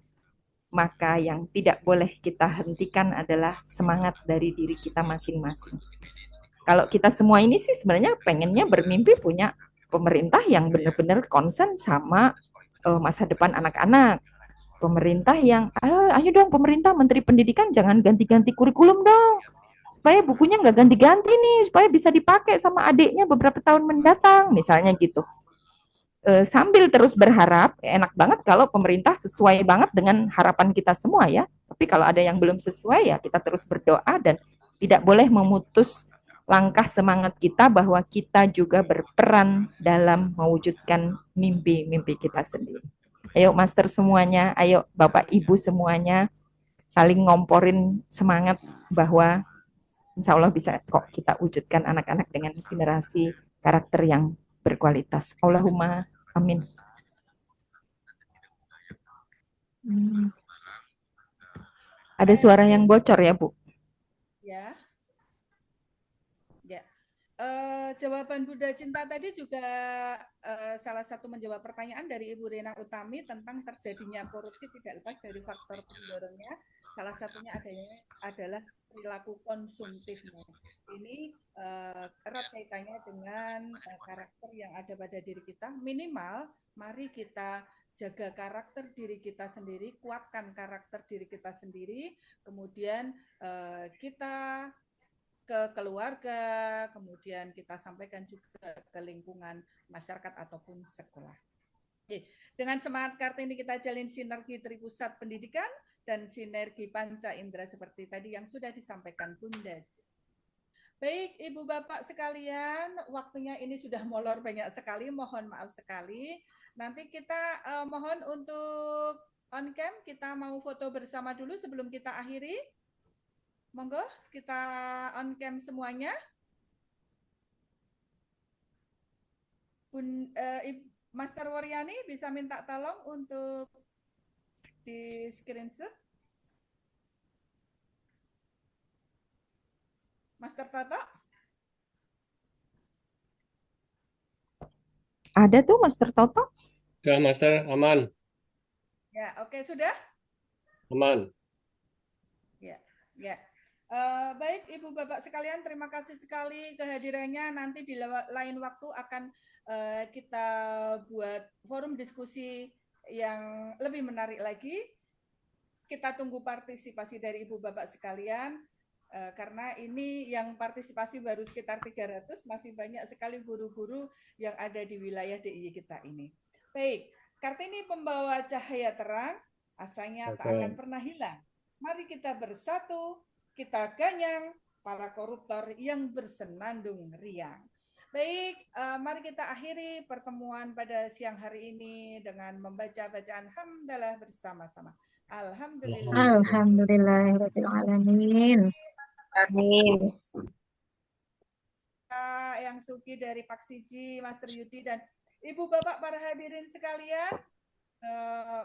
maka yang tidak boleh kita hentikan adalah semangat dari diri kita masing-masing. Kalau kita semua ini sih sebenarnya pengennya bermimpi punya pemerintah yang benar-benar concern sama masa depan anak-anak. Pemerintah yang, ayo dong pemerintah, Menteri Pendidikan jangan ganti-ganti kurikulum dong. supaya bukunya nggak ganti-ganti nih, supaya bisa dipakai sama adiknya beberapa tahun mendatang, misalnya gitu. Sambil terus berharap, enak banget kalau pemerintah sesuai banget dengan harapan kita semua ya. Tapi kalau ada yang belum sesuai ya kita terus berdoa dan tidak boleh memutus langkah semangat kita bahwa kita juga berperan dalam mewujudkan mimpi-mimpi kita sendiri. Ayo master semuanya, ayo Bapak Ibu semuanya, saling ngomporin semangat bahwa insya Allah bisa kok kita wujudkan anak-anak dengan generasi karakter yang berkualitas. Allahumma amin. Ada suara yang bocor ya, Bu? Ya. Ya. Jawaban Bunda Cinta tadi juga salah satu menjawab pertanyaan dari Ibu Rena Utami tentang terjadinya korupsi tidak lepas dari faktor pendorongnya. Salah satunya adalah perilaku konsumtifnya. Ini erat kaitannya dengan karakter yang ada pada diri kita. Minimal, mari kita jaga karakter diri kita sendiri, kuatkan karakter diri kita sendiri, kemudian kita ke keluarga, kemudian kita sampaikan juga ke lingkungan masyarakat ataupun sekolah. Oke, dengan semangat Kartini kita jalin sinergi Tripusat Pendidikan dan sinergi Panca Indera seperti tadi yang sudah disampaikan Bunda. Baik, Ibu Bapak sekalian, waktunya ini sudah molor banyak sekali, mohon maaf sekali. Nanti kita mohon untuk on cam, kita mau foto bersama dulu sebelum kita akhiri. Monggo, kita on cam semuanya. Master Waryani bisa minta tolong untuk di screenshot. Master Toto? Ada tuh Master Toto? Sudah, Master, aman. Ya, oke, sudah? Aman. Ya, ya. Baik, Ibu Bapak sekalian, terima kasih sekali kehadirannya. Nanti di lain waktu akan kita buat forum diskusi yang lebih menarik lagi. Kita tunggu partisipasi dari Ibu Bapak sekalian, karena ini yang partisipasi baru sekitar 300, masih banyak sekali guru-guru yang ada di wilayah DIY kita ini. Baik, Kartini pembawa cahaya terang, asanya tak akan pernah hilang. Mari kita bersatu, kita ganyang para koruptor yang bersenandung riang. Baik, mari kita akhiri pertemuan pada siang hari ini dengan membaca bacaan hamdalah bersama-sama. Alhamdulillah. Alhamdulillahirabbil alamin. Amin. Yang Suki dari Pak Siji, Master Yudi dan Ibu Bapak para hadirin sekalian,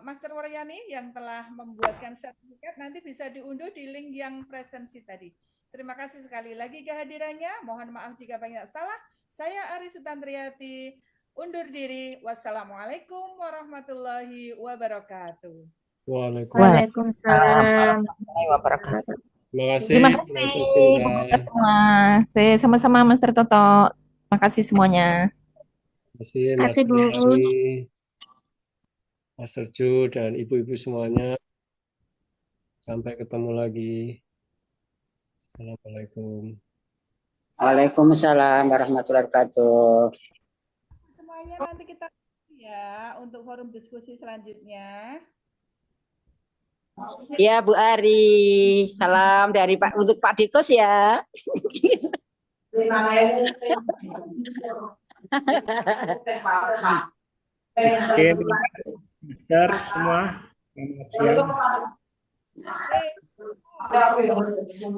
Master Waryani yang telah membuatkan sertifikat nanti bisa diunduh di link yang presensi tadi. Terima kasih sekali lagi kehadirannya. Mohon maaf jika banyak salah. Saya Ari Sutantriati undur diri. Wassalamualaikum warahmatullahi wabarakatuh. Waalaikumsalam. Terima kasih. Terima kasih semua. Saya sama-sama Master Toto. Terima kasih semuanya. Terima kasih Mas Ari, Master Ju dan ibu-ibu semuanya. Sampai ketemu lagi. Assalamualaikum. Waalaikumsalam warahmatullahi wabarakatuh. Semuanya nanti kita ya untuk forum diskusi selanjutnya. Ya Bu Ari, salam dari Pak untuk Pak Dikus ya. Oke, Mister semua. Selamat siang.